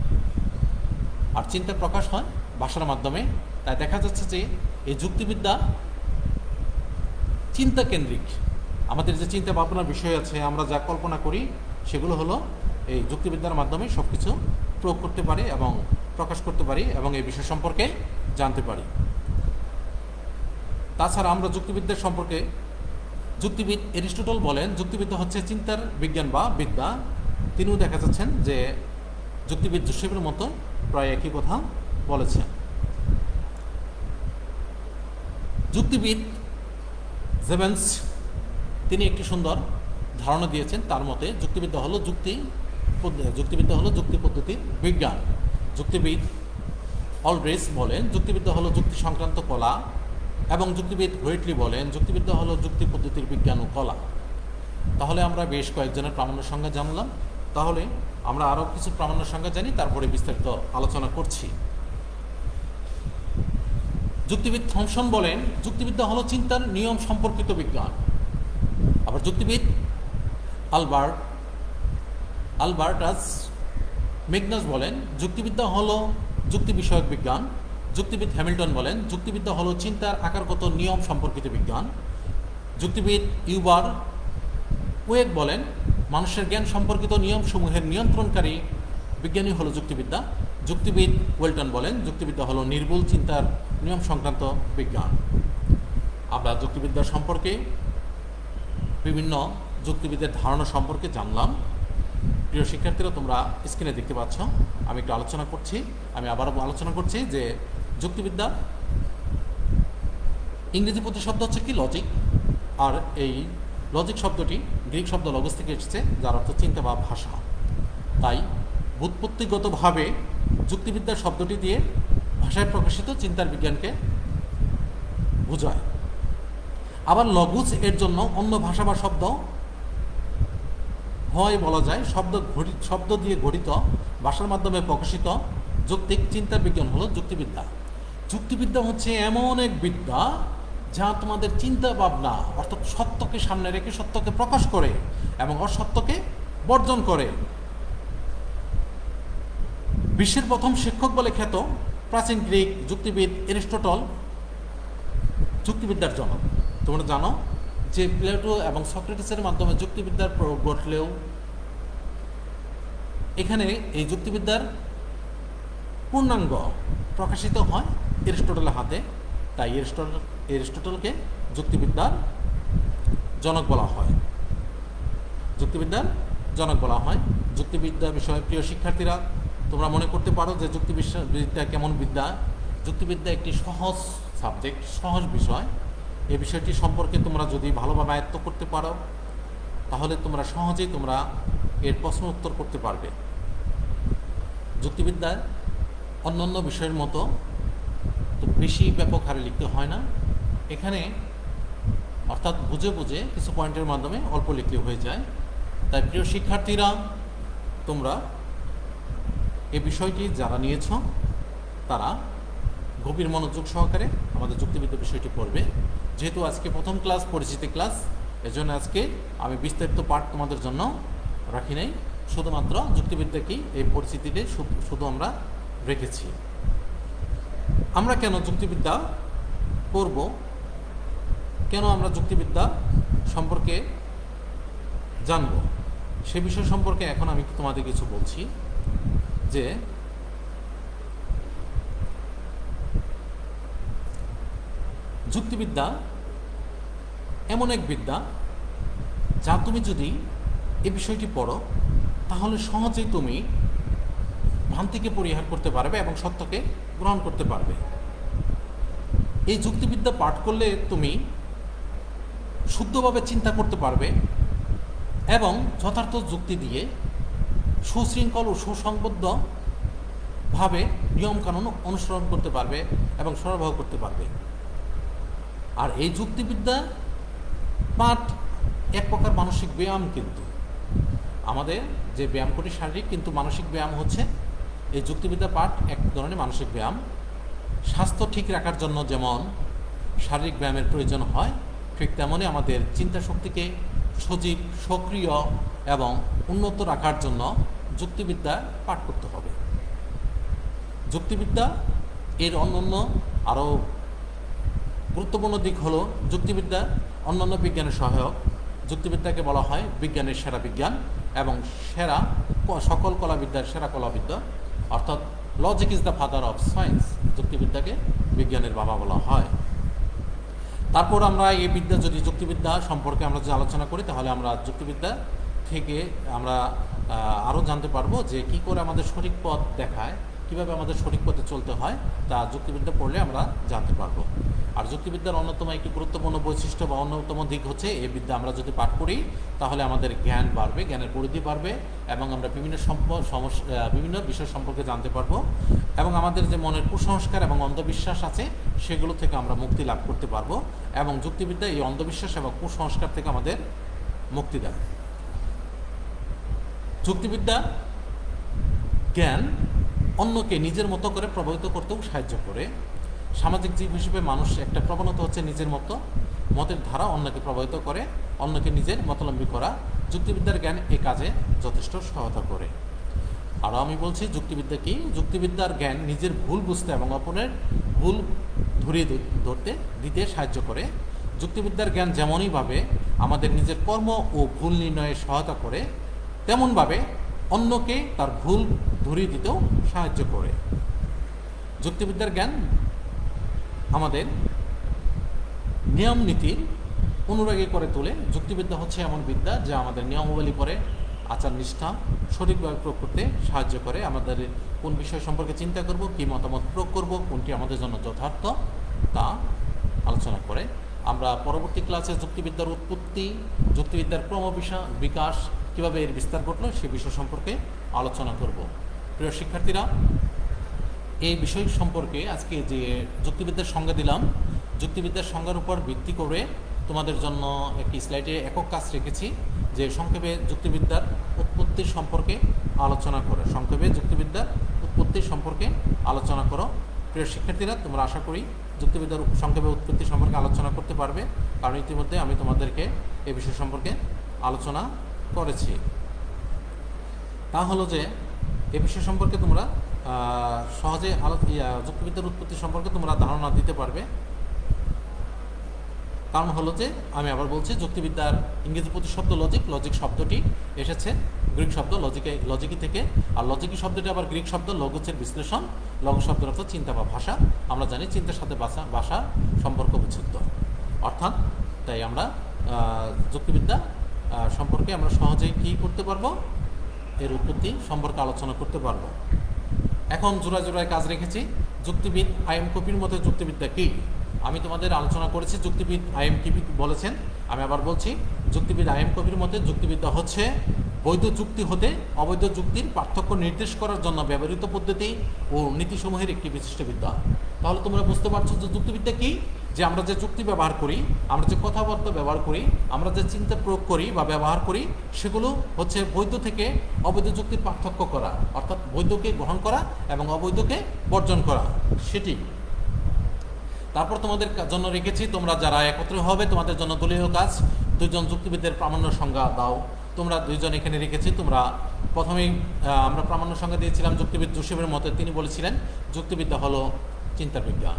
আর চিন্তা প্রকাশ হয় ভাষার মাধ্যমে। তাই দেখা যাচ্ছে যে এই যুক্তিবিদ্যা চিন্তা কেন্দ্রিক। আমাদের যে চিন্তা ভাবনার বিষয় আছে, আমরা যা কল্পনা করি সেগুলো হলো এই যুক্তিবিদ্যার মাধ্যমে সব কিছু প্রয়োগ করতে পারি এবং প্রকাশ করতে পারি এবং এই বিষয় সম্পর্কে জানতে পারি। তাছাড়া আমরা যুক্তিবিদ্যার সম্পর্কে যুক্তিবিদ এরিস্টটল বলেন যুক্তিবিদ্যা হচ্ছে চিন্তার বিজ্ঞান বা বিদ্যা। তিনিও দেখা যাচ্ছেন যে যুক্তিবিদ জোসেফের মতো প্রায় একই কথা বলেছেন। যুক্তিবিদ জেবেন্স তিনি একটি সুন্দর ধারণা দিয়েছেন। তার মতে যুক্তিবিদ্যা হলো যুক্তি পদ্ধতির বিজ্ঞান। যুক্তিবিদ অলড্রেস বলেন যুক্তিবিদ্যা হলো যুক্তি সংক্রান্ত কলা এবং যুক্তিবিদ হোয়েটলি বলেন যুক্তিবিদ্যা হলো যুক্তি পদ্ধতির বিজ্ঞান ও কলা। তাহলে আমরা বেশ কয়েকজনের প্রামাণ্য সংজ্ঞা জানলাম। তাহলে আমরা আরও কিছু প্রামাণ্য সংজ্ঞা জানি, তারপরে বিস্তারিত আলোচনা করছি। যুক্তিবিদ থমসন বলেন যুক্তিবিদ্যা হলো চিন্তার নিয়ম সম্পর্কিত বিজ্ঞান। আবার যুক্তিবিদ আলবার্টাস মেগনাস বলেন যুক্তিবিদ্যা হলো যুক্তি বিষয়ক বিজ্ঞান। যুক্তিবিদ হ্যামিল্টন বলেন যুক্তিবিদ্যা হলো চিন্তার আকারগত নিয়ম সম্পর্কিত বিজ্ঞান। যুক্তিবিদ ইউবার ওয়েক বলেন মানুষের জ্ঞান সম্পর্কিত নিয়মসমূহের নিয়ন্ত্রণকারী বিজ্ঞানী হলো যুক্তিবিদ্যা। যুক্তিবিদ ওয়েলটন বলেন যুক্তিবিদ্যা হলো নির্ভুল চিন্তার নিয়ম সংক্রান্ত বিজ্ঞান। আমরা যুক্তিবিদ্যা সম্পর্কে বিভিন্ন যুক্তিবিদের ধারণা সম্পর্কে জানলাম। প্রিয় শিক্ষার্থীরা, তোমরা স্ক্রিনে দেখতে পাচ্ছ আমি একটু আলোচনা করছি। আমি আবারও আলোচনা করছি যে যুক্তিবিদ্যা ইংরেজি প্রতিশব্দ হচ্ছে কি লজিক, আর এই লজিক শব্দটি গ্রিক শব্দ লগস থেকে এসেছে, যার অর্থ চিন্তা বা ভাষা। তাই ব্যুৎপত্তিগতভাবে যুক্তিবিদ্যার শব্দটি দিয়ে ভাষায় প্রকাশিত চিন্তার বিজ্ঞানকে বোঝায়। আবার লগোস এর জন্য অন্য ভাষা বা শব্দ হয় বলা যায়। শব্দ দিয়ে গঠিত ভাষার মাধ্যমে প্রকাশিত যৌক্তিক চিন্তার বিজ্ঞান হলো যুক্তিবিদ্যা। যুক্তিবিদ্যা হচ্ছে এমন এক বিদ্যা যা তোমাদের চিন্তা ভাবনা অর্থাৎ সত্যকে সামনে রেখে সত্যকে প্রকাশ করে এবং অসত্যকে বর্জন করে। বিশ্বের প্রথম শিক্ষক বলে খ্যাত প্রাচীন গ্রিক যুক্তিবিদ এরিস্টটল যুক্তিবিদ্যার জনক। তোমরা জানো যে প্লেটো এবং সক্রেটিসের মাধ্যমে যুক্তিবিদ্যার প্রয়োগ ঘটলেও এখানে এই যুক্তিবিদ্যার পূর্ণাঙ্গ প্রকাশিত হয় এরিস্টটলের হাতে। তাই এরিস্টটলকে যুক্তিবিদ্যার জনক বলা হয়। যুক্তিবিদ্যার জনক বলা হয়। যুক্তিবিদ্যা বিষয়ে প্রিয় শিক্ষার্থীরা, তোমরা মনে করতে পারো যে যুক্তিবিদ্যা কেমন বিদ্যা। যুক্তিবিদ্যা একটি সহজ সাবজেক্ট, সহজ বিষয়। এই বিষয়টি সম্পর্কে তোমরা যদি ভালোভাবে আয়ত্ত করতে পারো তাহলে তোমরা সহজেই এর প্রশ্ন উত্তর করতে পারবে। যুক্তিবিদ্যায় অন্যান্য বিষয়ের মতো তো বেশি ব্যাপক হারে লিখতে হয় না। এখানে অর্থাৎ বুঝে বুঝে কিছু পয়েন্টের মাধ্যমে অল্প লিখলে হয়ে যায়। তাই প্রিয় শিক্ষার্থীরা, তোমরা এই বিষয়টি যারা নিয়েছ তারা গভীর মনোযোগ সহকারে আমাদের যুক্তিবিদ্যা বিষয়টি পড়বে। যেহেতু আজকে প্রথম ক্লাস, পরিচিতি ক্লাস, এজন্য আজকে আমি বিস্তারিত পাঠ তোমাদের জন্য রাখি নাই। শুধুমাত্র যুক্তিবিদ্যাকেই এই পরিচিতিতে শুধু আমরা রেখেছি। আমরা কেন যুক্তিবিদ্যা পড়ব, কেন আমরা যুক্তিবিদ্যা সম্পর্কে জানব, সে বিষয় সম্পর্কে এখন আমি তোমাদের কিছু বলছি। যে যুক্তিবিদ্যা এমন এক বিদ্যা যা তুমি যদি এই বিষয়টি পড়ো তাহলে সহজেই তুমি ভ্রান্তিকে পরিহার করতে পারবে এবং সত্যকে গ্রহণ করতে পারবে। এই যুক্তিবিদ্যা পাঠ করলে তুমি শুদ্ধভাবে চিন্তা করতে পারবে এবং যথার্থ যুক্তি দিয়ে সুশৃঙ্খল ও সুসংবদ্ধভাবে নিয়মকানুন অনুসরণ করতে পারবে এবং সরবরাহ করতে পারবে। আর এই যুক্তিবিদ্যা পাঠ এক প্রকার মানসিক ব্যায়াম। কিন্তু আমাদের যে ব্যায়াম করি শারীরিক, কিন্তু মানসিক ব্যায়াম হচ্ছে এই যুক্তিবিদ্যা পাঠ এক ধরনের মানসিক ব্যায়াম। স্বাস্থ্য ঠিক রাখার জন্য যেমন শারীরিক ব্যায়ামের প্রয়োজন হয়, ঠিক তেমনই আমাদের চিন্তা শক্তিকে সজীব, সক্রিয় এবং উন্নত রাখার জন্য যুক্তিবিদ্যা পাঠ করতে হবে। যুক্তিবিদ্যা এর অন্যান্য আরও গুরুত্বপূর্ণ দিক হলো যুক্তিবিদ্যা অন্যান্য বিজ্ঞানের সহায়ক। যুক্তিবিদ্যাকে বলা হয় বিজ্ঞানের সেরা বিজ্ঞান এবং সকল কলাবিদ্যার সেরা কলাবিদ্যা, অর্থাৎ logic is the father of science. যুক্তিবিদ্যাকে বিজ্ঞানের বাবা বলা হয়। তারপর আমরা এই বিদ্যা যদি যুক্তিবিদ্যা সম্পর্কে আমরা যদি আলোচনা করি তাহলে আমরা যুক্তিবিদ্যা থেকে আমরা আরও জানতে পারবো যে কী করে আমাদের সঠিক পথ দেখায়, কীভাবে আমাদের সঠিক পথে চলতে হয়, তা যুক্তিবিদ্যা পড়লে আমরা জানতে পারবো। আর যুক্তিবিদ্যার অন্যতম একটি গুরুত্বপূর্ণ বৈশিষ্ট্য বা অন্যতম দিক হচ্ছে এই বিদ্যা আমরা যদি পাঠ করি তাহলে আমাদের জ্ঞান বাড়বে, জ্ঞানের পরিধি বাড়বে এবং আমরা বিভিন্ন বিষয় সম্পর্কে জানতে পারবো এবং আমাদের যে মনের কুসংস্কার এবং অন্ধবিশ্বাস আছে সেগুলো থেকে আমরা মুক্তি লাভ করতে পারবো এবং যুক্তিবিদ্যা এই অন্ধবিশ্বাস এবং কুসংস্কার থেকে আমাদের মুক্তি দেয়। যুক্তিবিদ্যা জ্ঞান অন্যকে নিজের মতো করে প্রভাবিত করতেও সাহায্য করে। সামাজিক জীব হিসেবে মানুষ একটা প্রবণতা হচ্ছে নিজের মতের ধারা অন্যকে প্রভাবিত করে, অন্যকে নিজের মতাবলম্বী করা। যুক্তিবিদ্যার জ্ঞান এ কাজে যথেষ্ট সহায়তা করে। আরও আমি বলছি যুক্তিবিদ্যা কি, যুক্তিবিদ্যার জ্ঞান নিজের ভুল বুঝতে এবং অপরের ভুল ধরিয়ে দিতে সাহায্য করে। যুক্তিবিদ্যার জ্ঞান যেমনইভাবে আমাদের নিজের কর্ম ও ভুল নির্ণয়ে সহায়তা করে, তেমনভাবে অন্যকে তার ভুল ধরিয়ে দিতেও সাহায্য করে। যুক্তিবিদ্যার জ্ঞান আমাদের নিয়ম নীতির অনুরাগী করে তোলে। যুক্তিবিদ্যা হচ্ছে এমন বিদ্যা যা আমাদের নিয়মাবলী করে আচার নিষ্ঠা সঠিকভাবে প্রয়োগ করতে সাহায্য করে। আমাদের কোন বিষয় সম্পর্কে চিন্তা করব, কী মতামত প্রয়োগ করব, কোনটি আমাদের জন্য যথার্থ তা আলোচনা করে। আমরা পরবর্তী ক্লাসে যুক্তিবিদ্যার উৎপত্তি, যুক্তিবিদ্যার বিকাশ, কীভাবে এর বিস্তার ঘটলো সে বিষয় সম্পর্কে আলোচনা করব। প্রিয় শিক্ষার্থীরা, এই বিষয় সম্পর্কে আজকে যে যুক্তিবিদ্যার সংজ্ঞা দিলাম, যুক্তিবিদ্যার সংজ্ঞার উপর ভিত্তি করে তোমাদের জন্য একটি স্লাইডে একক কাজ রেখেছি যে সংক্ষেপে যুক্তিবিদ্যার উৎপত্তির সম্পর্কে আলোচনা করো। সংক্ষেপে যুক্তিবিদ্যার উৎপত্তির সম্পর্কে আলোচনা করো। প্রিয় শিক্ষার্থীরা, তোমরা আশা করি যুক্তিবিদ্যার সংক্ষেপে উৎপত্তি সম্পর্কে আলোচনা করতে পারবে, কারণ ইতিমধ্যে আমি তোমাদেরকে এই বিষয় সম্পর্কে আলোচনা করেছি। তা হলো যে এ বিষয় সম্পর্কে তোমরা সহজে যুক্তিবিদ্যার উৎপত্তি সম্পর্কে তোমরা ধারণা দিতে পারবে। কারণ হলো যে আমি আবার বলছি, যুক্তিবিদ্যার ইংরেজি প্রতিশব্দ লজিক, লজিক শব্দটি এসেছে গ্রিক শব্দ লজিকি থেকে, আর লজিকি শব্দটি আবার গ্রিক শব্দ লগোসের বিশ্লেষণ, লগ শব্দের অর্থ চিন্তা বা ভাষা। আমরা জানি চিন্তার সাথে ভাষা সম্পর্ক বিচ্ছেদ, অর্থাৎ তাই আমরা যুক্তিবিদ্যা সম্পর্কে আমরা সহজেই কী করতে পারবো, এর উৎপত্তি সম্পর্কে আলোচনা করতে পারবো। এখন জোড়ায় কাজ রেখেছি, যুক্তিবিদ আইএম কপির মতে যুক্তিবিদ্যা কী। আমি তোমাদের আলোচনা করেছি যুক্তিবিদ আইএম কপি বলেছেন, আমি আবার বলছি, যুক্তিবিদ আইএম কপির মতে যুক্তিবিদ্যা হচ্ছে বৈধ যুক্তি হতে অবৈধ যুক্তির পার্থক্য নির্দেশ করার জন্য ব্যবহৃত পদ্ধতি ও নীতিসমূহের একটি বিশিষ্ট বিদ্যা। তাহলে তোমরা বুঝতে পারছো যে যুক্তিবিদ্যা কী, যে আমরা যে যুক্তি ব্যবহার করি, আমরা যে কথাবার্তা ব্যবহার করি, আমরা যে চিন্তা প্রয়োগ করি বা ব্যবহার করি, সেগুলো হচ্ছে বৈধ থেকে অবৈধ যুক্তির পার্থক্য করা, অর্থাৎ বৈধকে গ্রহণ করা এবং অবৈধকে বর্জন করা, সেটি। তারপর তোমাদের জন্য রেখেছি, তোমরা যারা একত্র হবে তোমাদের জন্য দলীয় কাজ, দুইজন যুক্তিবিদের প্রামাণ্য সংজ্ঞা দাও। তোমরা দুইজন এখানে রেখেছি। তোমরা প্রথমেই আমরা প্রামাণ্য সংজ্ঞা দিয়েছিলাম যুক্তিবিদ জোসেফের মতে, তিনি বলেছিলেন যুক্তিবিদ্যা হলো চিন্তার বিজ্ঞান।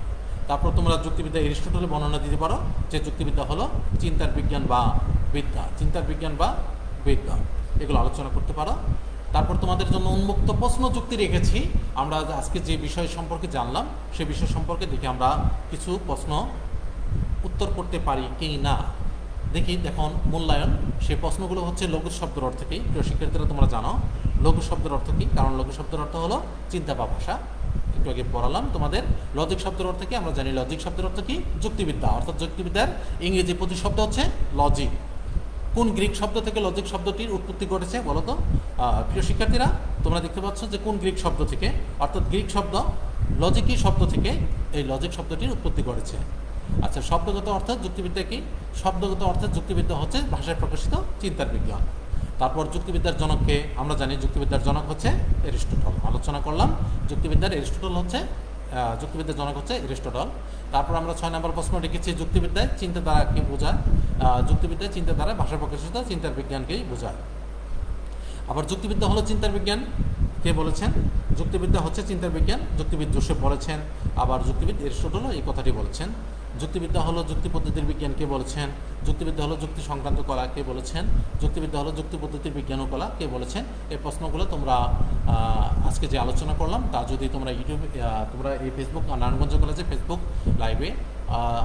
তারপর তোমরা যুক্তিবিদ্যা এরিস্টটলের বর্ণনা দিতে পারো যে যুক্তিবিদ্যা হলো চিন্তার বিজ্ঞান বা বিদ্যা, চিন্তার বিজ্ঞান বা বিদ্যা, এগুলো আলোচনা করতে পারো। তারপর তোমাদের জন্য উন্মুক্ত প্রশ্ন যুক্তি রেখেছি। আমরা আজকে যে বিষয় সম্পর্কে জানলাম সে বিষয় সম্পর্কে দেখি আমরা কিছু প্রশ্ন উত্তর করতে পারি কি না। দেখুন মূল্যায়ন, সেই প্রশ্নগুলো হচ্ছে লঘু শব্দের অর্থ কী। প্রিয় শিক্ষার্থীরা, তোমরা জানো লঘু শব্দের অর্থ কী, কারণ লঘু শব্দের অর্থ হলো চিন্তা বা ভাষা। একটু আগে পড়ালাম তোমাদের। লজিক শব্দের অর্থ কী, আমরা জানি লজিক শব্দের অর্থ কী, যুক্তিবিদ্যা, অর্থাৎ যুক্তিবিদ্যার ইংরেজি প্রতিশব্দ হচ্ছে লজিক। কোন গ্রিক শব্দ থেকে লজিক শব্দটির উৎপত্তি ঘটেছে বলো তো? প্রিয় শিক্ষার্থীরা, তোমরা দেখতে পাচ্ছ যে কোন গ্রিক শব্দ থেকে, অর্থাৎ গ্রিক শব্দ লজিকি শব্দ থেকে এই লজিক শব্দটির উৎপত্তি ঘটেছে। আচ্ছা, শব্দগত অর্থাৎ যুক্তিবিদ্যা কি? শব্দগত অর্থাৎ যুক্তিবিদ্যা হচ্ছে ভাষায় প্রকাশিত চিন্তার বিজ্ঞান। তারপর যুক্তিবিদ্যার জনককে আমরা জানি, যুক্তিবিদ্যার জনক হচ্ছে এরিস্টটল। আলোচনা করলাম যুক্তিবিদ্যার জনক হচ্ছে এরিস্টটল। তারপর আমরা 6 নম্বর প্রশ্ন রেখেছি যুক্তিবিদ্যায় চিন্তাধারাকে বোঝায়, যুক্তিবিদ্যায় চিন্তাধারা ভাষা প্রকাশিত চিন্তার বিজ্ঞানকেই বোঝায়। আবার যুক্তিবিদ্যা হলো চিন্তার বিজ্ঞান কে বলেছেন? যুক্তিবিদ্যা হচ্ছে চিন্তার বিজ্ঞান, যুক্তিবিদ জোসেফ বলেছেন। আবার যুক্তিবিদ এরিস্টটলও এই কথাটি বলেছেন। যুক্তিবিদ্যা হলো যুক্তি পদ্ধতির বিজ্ঞান কে বলেছেন? যুক্তিবিদ্যা হলো যুক্তি সংক্রান্ত কলা কে বলেছেন? যুক্তিবিদ্যা হলো যুক্তি পদ্ধতির বিজ্ঞান ও কলা কে বলেছেন? এই প্রশ্নগুলো তোমরা আজকে যে আলোচনা করলাম তা যদি তোমরা তোমরা এই ফেসবুক নারায়ণগঞ্জ কলেজে ফেসবুক লাইভে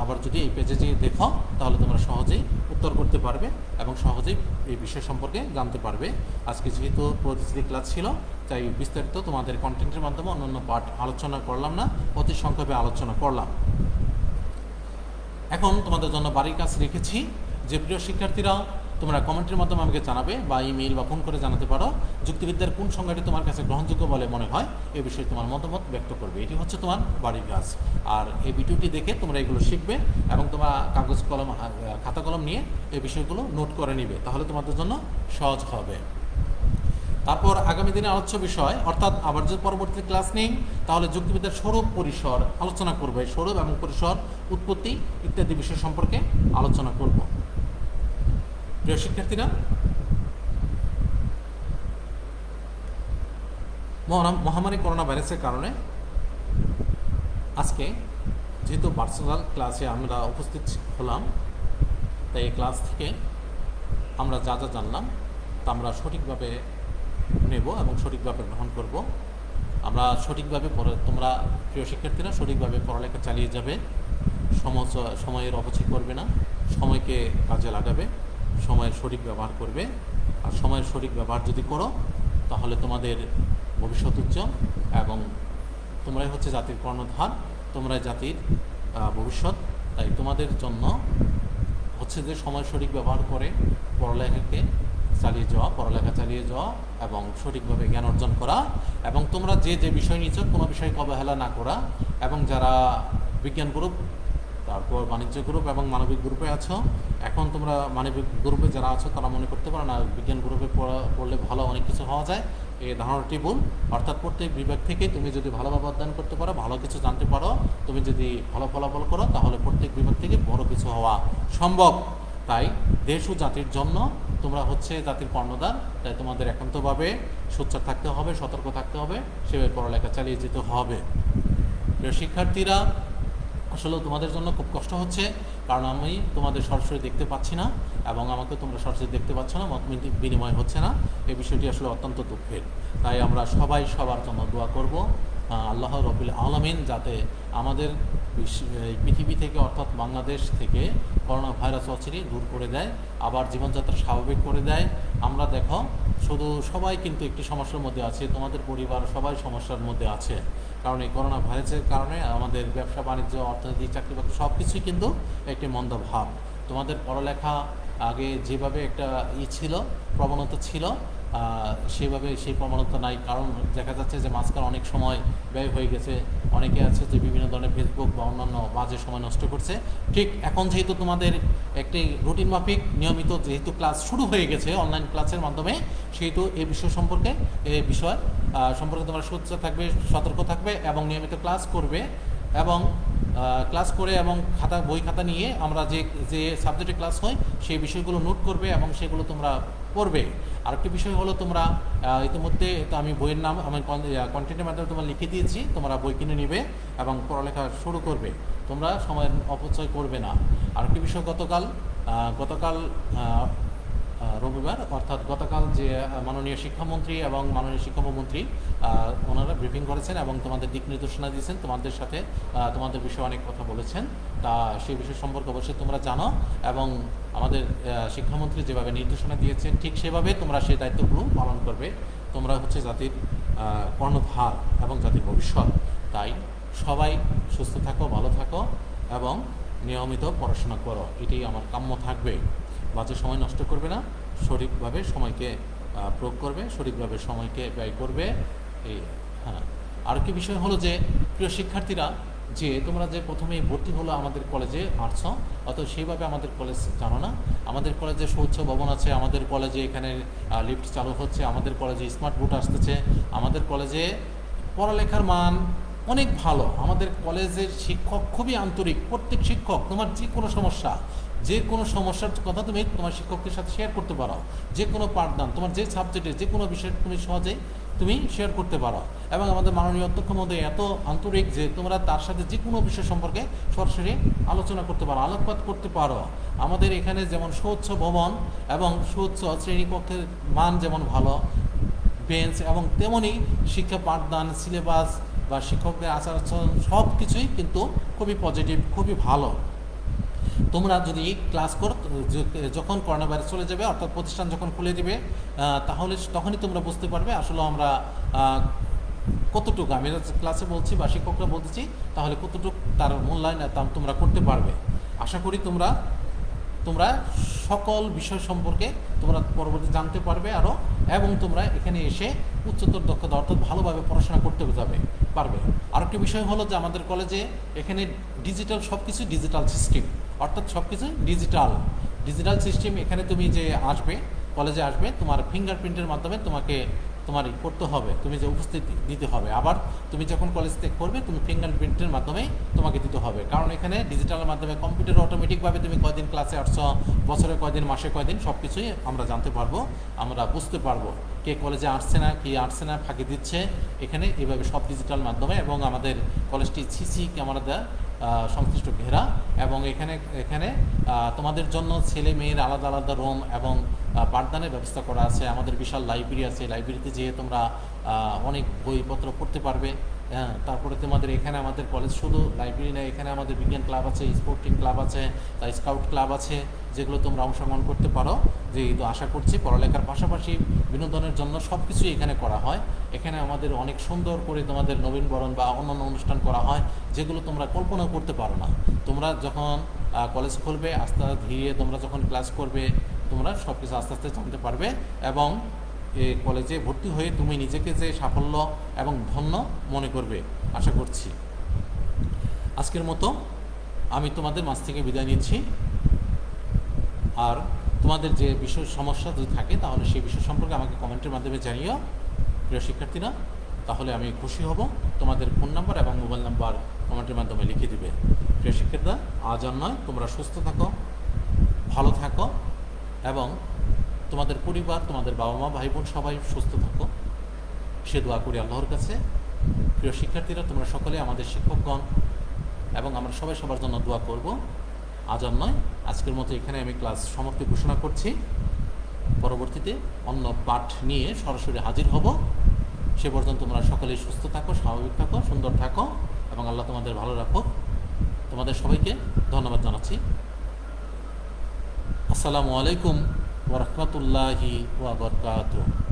আবার যদি এই পেজে যে দেখো, তাহলে তোমরা সহজেই উত্তর করতে পারবে এবং সহজেই এই বিষয় সম্পর্কে জানতে পারবে। আজকে যেহেতু প্রতিশ্রুতি ক্লাস ছিল, তাই বিস্তারিত তোমাদের কন্টেন্টের মাধ্যমে অন্যান্য পাঠ আলোচনা করলাম না, অতি সংক্ষেপে আলোচনা করলাম। এখন তোমাদের জন্য বাড়ির কাজ রেখেছি যে প্রিয় শিক্ষার্থীরা, তোমরা কমেন্টের মাধ্যমে আমাকে জানাবে বা ইমেইল বা ফোন করে জানাতে পারো যুক্তিবিদ্যার কোন সংজ্ঞাটি তোমার কাছে গ্রহণযোগ্য বলে মনে হয়, এ বিষয়ে তোমার মতামত ব্যক্ত করবে। এটি হচ্ছে তোমার বাড়ির কাজ। আর এই ভিডিওটি দেখে তোমরা এগুলো শিখবে এবং তোমরা কাগজ কলম খাতা কলম নিয়ে এই বিষয়গুলো নোট করে নিবে, তাহলে তোমাদের জন্য সহজ হবে। তারপর আগামী দিনে আলোচ্য বিষয়, অর্থাৎ আবার যদি পরবর্তী ক্লাস নেই, তাহলে যুক্তিবিদ্যার স্বরূপ পরিসর আলোচনা করবে। স্বরূপ এবং পরিসর, উৎপত্তি ইত্যাদি বিষয় সম্পর্কে আলোচনা করব। প্রিয় শিক্ষার্থীরা, মহামারী করোনা ভাইরাসের কারণে আজকে যেহেতু ভার্চুয়াল ক্লাসে আমরা উপস্থিত হলাম, তাই এই ক্লাস থেকে আমরা যা যা জানলাম তা আমরা সঠিকভাবে নেব এবং সঠিকভাবে গ্রহণ করব। আমরা সঠিকভাবে তোমরা প্রিয় শিক্ষার্থীরা সঠিকভাবে পড়ালেখা চালিয়ে যাবে, সময়ের অপচয় করবে না, সময়কে কাজে লাগাবে, সময়ের সঠিক ব্যবহার করবে। আর সময়ের সঠিক ব্যবহার যদি করো, তাহলে তোমাদের ভবিষ্যৎ উজ্জ্বল এবং তোমরাই হচ্ছে জাতির কর্ণধার, তোমরাই জাতির ভবিষ্যৎ তাই তোমাদের জন্য হচ্ছে যে সময় সঠিক ব্যবহার করে পড়ালেখা চালিয়ে যাওয়া এবং সঠিকভাবে জ্ঞান অর্জন করা, এবং তোমরা যে যে বিষয় নিচ্ছ কোনো বিষয় অবহেলা না করা, এবং যারা বিজ্ঞান গ্রুপ, তারপর বাণিজ্য গ্রুপ এবং মানবিক গ্রুপে আছো, এখন তোমরা মানবিক গ্রুপে যারা আছো তারা মনে করতে পারো না বিজ্ঞান গ্রুপে পড়লে ভালো অনেক কিছু হওয়া যায়। এই ধারণাটি ভুল। অর্থাৎ প্রত্যেক বিভাগ থেকে তুমি যদি ভালোভাবে অধ্যয়ন করতে পারো, ভালো কিছু জানতে পারো, তুমি যদি ভালো ফলাফল করো, তাহলে প্রত্যেক বিভাগ থেকে বড় কিছু হওয়া সম্ভব। তাই দেশ ও জাতির জন্য তোমরা হচ্ছে জাতির কর্ণধার, তাই তোমাদের একান্তভাবে সোচ্চার থাকতে হবে, সতর্ক থাকতে হবে, সেভাবে পড়ালেখা চালিয়ে যেতে হবে। প্রিয় শিক্ষার্থীরা, আসলে তোমাদের জন্য খুব কষ্ট হচ্ছে, কারণ আমি তোমাদের সরাসরি দেখতে পাচ্ছি না এবং আমাকে তোমরা সরাসরি দেখতে পাচ্ছ না, মত বিনিময় হচ্ছে না। এই বিষয়টি আসলে অত্যন্ত দুঃখের। তাই আমরা সবাই সবার জন্য দোয়া করব, আল্লাহ রব্বুল আলামিন যাতে আমাদের এই পৃথিবী থেকে অর্থাৎ বাংলাদেশ থেকে করোনা ভাইরাস অচিরেই দূর করে দেয়, আবার জীবনযাত্রা স্বাভাবিক করে দেয়। আমরা দেখো শুধু সবাই কিন্তু একটি সমস্যার মধ্যে আছে, তোমাদের পরিবার সবাই সমস্যার মধ্যে আছে, কারণ এই করোনা ভাইরাসের কারণে আমাদের ব্যবসা বাণিজ্য, অর্থনীতি, চাকরি বাকরি সব কিছুই কিন্তু একটি মন্দ ভাব। তোমাদের পড়ালেখা আগে যেভাবে একটা ছিল, প্রবণতা ছিল, সেভাবে সেই প্রবণতা নাই, কারণ দেখা যাচ্ছে যে মাঝখানে অনেক সময় ব্যয় হয়ে গেছে। অনেকে আছে যে বিভিন্ন ধরনের ফেসবুক বা অন্যান্য বাজে সময় নষ্ট করছে। ঠিক এখন যেহেতু তোমাদের একটি রুটিন মাফিক নিয়মিত যেহেতু ক্লাস শুরু হয়ে গেছে অনলাইন ক্লাসের মাধ্যমে, সেহেতু এই বিষয় সম্পর্কে তোমরা সোচ্চার থাকবে, সতর্ক থাকবে এবং নিয়মিত ক্লাস করবে, এবং ক্লাস করে এবং বই খাতা নিয়ে আমরা যে সাবজেক্টে ক্লাস হয় সেই বিষয়গুলো নোট করবে এবং সেগুলো তোমরা পড়বে। আরেকটি বিষয় হলো, তোমরা ইতিমধ্যে তো আমি বইয়ের নাম আমি কন্টেন্টের মাধ্যমে তোমরা লিখে দিয়েছি, তোমরা বই কিনে নিবে এবং পড়ালেখা শুরু করবে, তোমরা সময়ের অপচয় করবে না। আরেকটি বিষয়, গতকাল রবিবার অর্থাৎ গতকাল যে মাননীয় শিক্ষামন্ত্রী এবং মাননীয় শিক্ষামন্ত্রী ওনারা ব্রিফিং করেছেন এবং তোমাদের দিক নির্দেশনা দিয়েছেন, তোমাদের সাথে তোমাদের বিষয়ে অনেক কথা বলেছেন। তা সেই বিষয় সম্পর্কে অবশ্যই তোমরা জানো, এবং আমাদের শিক্ষামন্ত্রী যেভাবে নির্দেশনা দিয়েছেন ঠিক সেভাবে তোমরা সেই দায়িত্বগুলো পালন করবে। তোমরা হচ্ছে জাতির কর্ণধার এবং জাতির ভবিষ্যৎ। তাই সবাই সুস্থ থাকো, ভালো থাকো এবং নিয়মিত পড়াশোনা করো, এটাই আমার কাম্য থাকবে। বাজে সময় নষ্ট করবে না, সঠিকভাবে সময়কে প্রয়োগ করবে, সঠিকভাবে সময়কে ব্যয় করবে। হ্যাঁ, আর কি বিষয় হলো যে প্রিয় শিক্ষার্থীরা, যে তোমরা যে প্রথমে ভর্তি হলো আমাদের কলেজে আর্টস, অত সেইভাবে আমাদের কলেজ জানো না। আমাদের কলেজে শৌচ ভবন আছে, আমাদের কলেজে এখানে লিফট চালু হচ্ছে, আমাদের কলেজে স্মার্ট বোর্ড আসতেছে, আমাদের কলেজে পড়ালেখার মান অনেক ভালো, আমাদের কলেজের শিক্ষক খুবই আন্তরিক। প্রত্যেক শিক্ষক তোমার যে কোনো সমস্যার কথা তুমি তোমার শিক্ষকের সাথে শেয়ার করতে পারো, যে কোনো পাঠদান তোমার যে সাবজেক্টে যে কোনো বিষয়ে তুমি সহজেই তুমি শেয়ার করতে পারো, এবং আমাদের মাননীয় অধ্যক্ষ মহোদয় এত আন্তরিক যে তোমরা তার সাথে যে কোনো বিষয় সম্পর্কে সরাসরি আলোচনা করতে পারো, আলোকপাত করতে পারো। আমাদের এখানে যেমন সুউচ্চ ভবন এবং সুউচ্চ শ্রেণীকক্ষের মান যেমন ভালো, বেঞ্চ, এবং তেমনই শিক্ষা পাঠদান, সিলেবাস বা শিক্ষকদের আচার আচরণ সব কিছুই কিন্তু খুবই পজিটিভ, খুবই ভালো। তোমরা যদি ক্লাস করো, যখন করোনা ভাইরাস চলে যাবে অর্থাৎ প্রতিষ্ঠান যখন খুলে দেবে, তাহলে তখনই তোমরা বুঝতে পারবে আসলে আমরা কতটুকু, আমি ক্লাসে বলছি বা শিক্ষকরা বলতেছি, তাহলে কতটুকু তার মূল্যায়ন তোমরা করতে পারবে। আশা করি তোমরা সকল বিষয় সম্পর্কে তোমরা পরবর্তী জানতে পারবে আরও, এবং তোমরা এখানে এসে উচ্চতর দক্ষতা অর্থাৎ ভালোভাবে পড়াশোনা করতে পারবে। আরেকটি বিষয় হলো যে আমাদের কলেজে এখানে সব কিছু ডিজিটাল সিস্টেম, অর্থাৎ সব কিছু ডিজিটাল সিস্টেম। এখানে তুমি যে কলেজে আসবে, তোমার ফিঙ্গারপ্রিন্টের মাধ্যমে তোমার করতে হবে, তুমি যে উপস্থিতি দিতে হবে। আবার তুমি যখন কলেজ থেকে করবে, তুমি ফিঙ্গারপ্রিন্টের মাধ্যমে তোমাকে দিতে হবে, কারণ এখানে ডিজিটালের মাধ্যমে কম্পিউটার অটোমেটিকভাবে তুমি কয়দিন ক্লাসে আসছো, বছরে কয়দিন, মাসে কয়দিন, সব কিছুই আমরা জানতে পারবো, আমরা বুঝতে পারবো কে কলেজে আসছে না, ফাঁকি দিচ্ছে। এখানে এভাবে সব ডিজিটাল মাধ্যমে, এবং আমাদের কলেজটি সিসি ক্যামেরা দেওয়া সংশ্লিষ্ট ঘেরা, এবং এখানে তোমাদের জন্য ছেলে মেয়ের আলাদা আলাদা রুম এবং পাঠদানের ব্যবস্থা করা আছে। আমাদের বিশাল লাইব্রেরি আছে, লাইব্রেরিতে যেয়ে তোমরা অনেক বইপত্র পড়তে পারবে, হ্যাঁ, তারপরে তোমাদের এখানে আমাদের কলেজ শুধু লাইব্রেরি নেই, এখানে আমাদের বিজ্ঞান ক্লাব আছে, স্পোর্টিং ক্লাব আছে, তাই স্কাউট ক্লাব আছে, যেগুলো তোমরা অংশগ্রহণ করতে পারো। যেহেতু আশা করছি পড়ালেখার পাশাপাশি বিনোদনের জন্য সব কিছুই এখানে করা হয়। এখানে আমাদের অনেক সুন্দর করে তোমাদের নবীনবরণ বা অন্যান্য অনুষ্ঠান করা হয়, যেগুলো তোমরা কল্পনা করতে পারো না। তোমরা যখন কলেজ খুলবে, আস্তে ধীরে তোমরা যখন ক্লাস করবে, তোমরা সব কিছু আস্তে আস্তে জানতে পারবে এবং কলেজে ভর্তি হয়ে তুমি নিজেকে যে সাফল্য এবং ধন্য মনে করবে আশা করছি। আজকের মতো আমি তোমাদের মাঝ থেকে বিদায় নিচ্ছি। আর তোমাদের যে বিষয় সমস্যা যদি থাকে তাহলে সেই বিষয় সম্পর্কে আমাকে কমেন্টের মাধ্যমে জানিও প্রিয় শিক্ষার্থীরা, তাহলে আমি খুশি হব। তোমাদের ফোন নাম্বার এবং মোবাইল নাম্বার কমেন্টের মাধ্যমে লিখে দিবে। প্রিয় শিক্ষার্থীরা, আজ আর নয়, তোমরা সুস্থ থাকো, ভালো থাকো এবং তোমাদের পরিবার, তোমাদের বাবা মা, ভাই বোন সবাই সুস্থ থাকো, সে দোয়া করি আল্লাহর কাছে। প্রিয় শিক্ষার্থীরা, তোমরা সকলে আমাদের শিক্ষকগণ এবং আমরা সবাই সবার জন্য দোয়া করব। আজ আর নয়, আজকের মতো এখানে আমি ক্লাস সমাপ্তি ঘোষণা করছি। পরবর্তীতে অন্য পাঠ নিয়ে সরাসরি হাজির হব। সে পর্যন্ত তোমরা সকলেই সুস্থ থাকো, স্বাভাবিক থাকো, সুন্দর থাকো এবং আল্লাহ তোমাদের ভালো রাখো। তোমাদের সবাইকে ধন্যবাদ জানাচ্ছি। আসসালামু আলাইকুম ওয়া রাহমাতুল্লাহি ওয়া বারাকাতুহু।